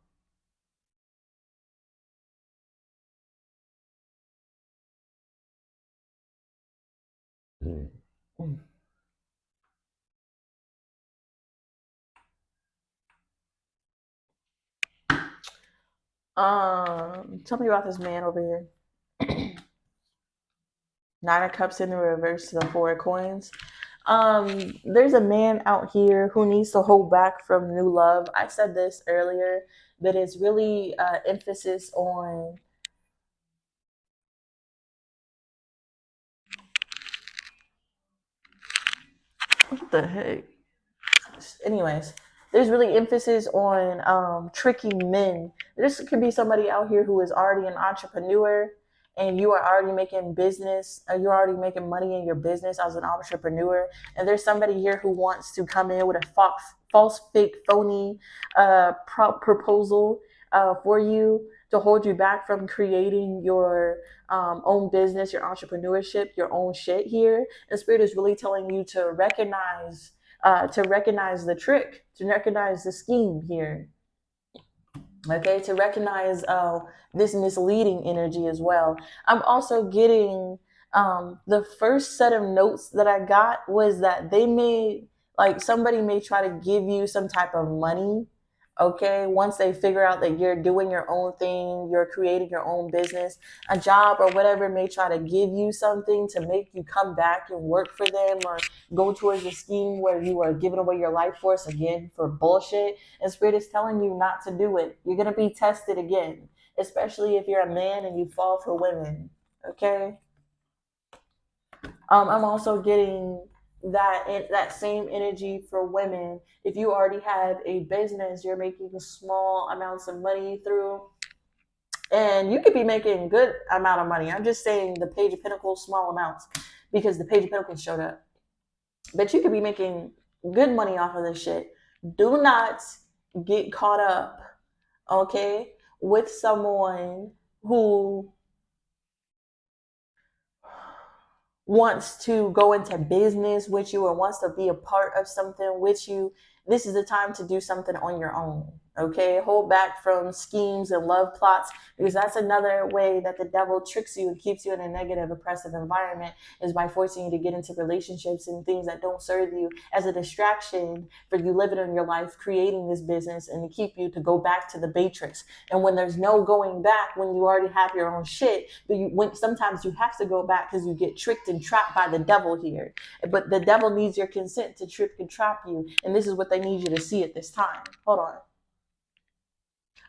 Mm. Tell me about this man over here. Nine of Cups in the reverse to the Four of Coins. There's a man out here who needs to hold back from new love. I said this earlier, but it's really emphasis on what the heck. Anyways, there's really emphasis on tricking men. This could be somebody out here who is already an entrepreneur, and you are already making business, you're already making money in your business as an entrepreneur, and there's somebody here who wants to come in with a false fake, phony proposal for you to hold you back from creating your own business, your entrepreneurship, your own shit here. And Spirit is really telling you to recognize the trick, to recognize the scheme here. Okay, to recognize this misleading energy as well. I'm also getting the first set of notes that I got was that they may, like, somebody may try to give you some type of money. Okay, once they figure out that you're doing your own thing, you're creating your own business, a job or whatever may try to give you something to make you come back and work for them, or go towards a scheme where you are giving away your life force again for bullshit. And Spirit is telling you not to do it. You're going to be tested again, especially if you're a man and you fall for women. Okay. I'm also getting that same energy for women. If you already have a business, you're making small amounts of money through, and you could be making good amount of money. I'm just saying the Page of Pentacles, small amounts, because the Page of Pentacles showed up. But you could be making good money off of this shit. Do not get caught up, okay, with someone who wants to go into business with you or wants to be a part of something with you. This is the time to do something on your own. Okay, hold back from schemes and love plots, because that's another way that the devil tricks you and keeps you in a negative, oppressive environment, is by forcing you to get into relationships and things that don't serve you as a distraction for you living in your life, creating this business, and to keep you to go back to the matrix. And when there's no going back, when you already have your own shit, but sometimes you have to go back because you get tricked and trapped by the devil here. But the devil needs your consent to trick and trap you, and this is what they need you to see at this time. Hold on.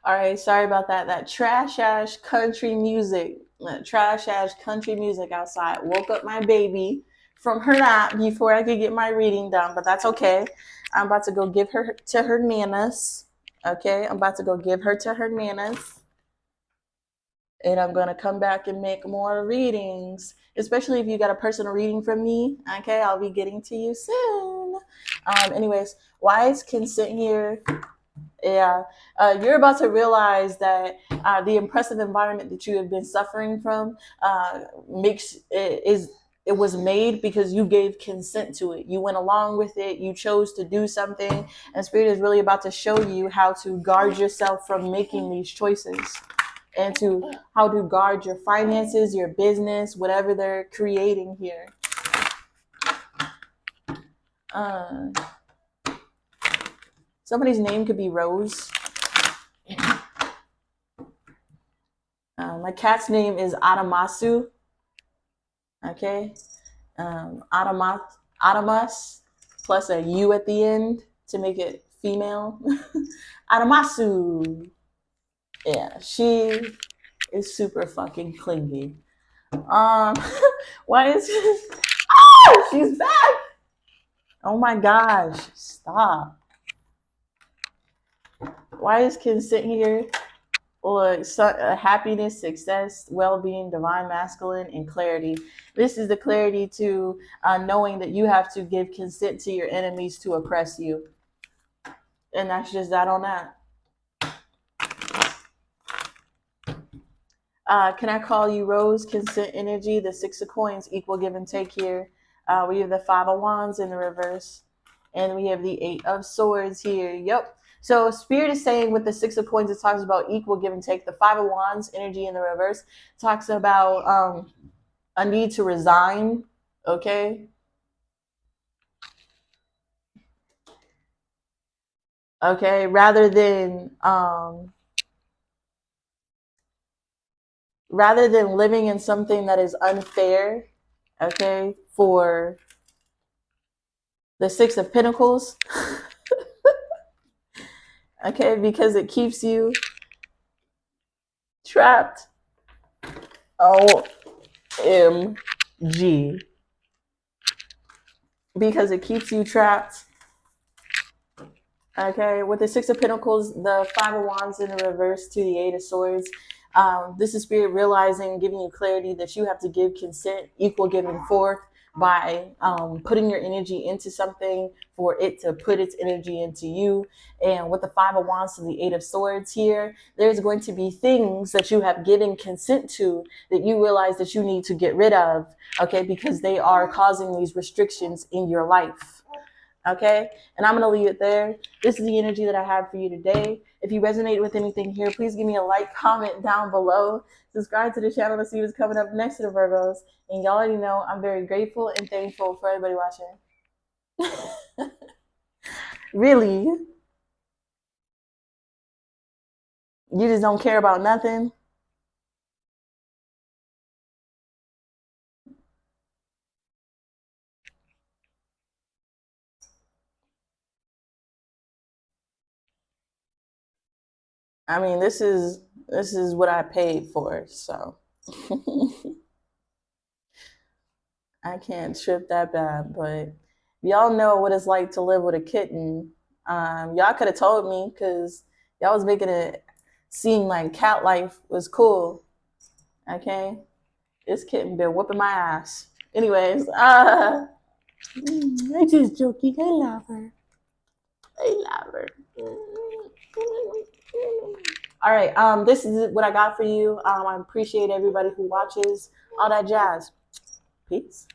All right, sorry about that. That trash ass country music, outside woke up my baby from her nap before I could get my reading done, but that's okay. I'm about to go give her to her nanas. Okay, I'm about to go give her to her nanas, and I'm gonna come back and make more readings. Especially if you got a personal reading from me. Okay, I'll be getting to you soon. Anyways, wise consent here. Yeah, you're about to realize that the impressive environment that you have been suffering from it was made because you gave consent to it. You went along with it. You chose to do something, and Spirit is really about to show you how to guard yourself from making these choices, and to how to guard your finances, your business, whatever they're creating here. Somebody's name could be Rose. My cat's name is Adamasu. Okay. Adamas plus a U at the end to make it female. Adamasu. Yeah, she is super fucking clingy. Why is oh, she's back. Oh my gosh, stop. Why is consent here? Or happiness, success, well-being, divine masculine, and clarity. This is the clarity to knowing that you have to give consent to your enemies to oppress you. And that's just that on that. Can I call you Rose? Consent energy, the Six of Coins, equal give and take here. We have the Five of Wands in the reverse. And we have the Eight of Swords here. Yep. So Spirit is saying with the Six of Coins, it talks about equal give and take. The Five of Wands energy in the reverse talks about a need to resign. Okay. Okay. Rather than living in something that is unfair. Okay. For the Six of Pentacles. Okay, because it keeps you trapped. OMG. Because it keeps you trapped. Okay, with the Six of Pentacles, the Five of Wands in the reverse to the Eight of Swords. This is Spirit realizing, giving you clarity that you have to give consent, equal giving forth, by putting your energy into something for it to put its energy into you. And with the Five of Wands to the Eight of Swords here, there's going to be things that you have given consent to that you realize that you need to get rid of, okay, because they are causing these restrictions in your life. Okay, and I'm going to leave it there. This is the energy that I have for you today. If you resonate with anything here, please give me a like, comment down below. Subscribe to the channel to see what's coming up next to the Virgos. And y'all already know I'm very grateful and thankful for everybody watching. Really? You just don't care about nothing? I mean, this is what I paid for, so I can't trip that bad. But y'all know what it's like to live with a kitten. Y'all could have told me, because y'all was making it seem like cat life was cool. Okay, this kitten been whooping my ass. Anyways, I'm just joking. I love her. I love her. All right. This is what I got for you. I appreciate everybody who watches. All that jazz. Peace.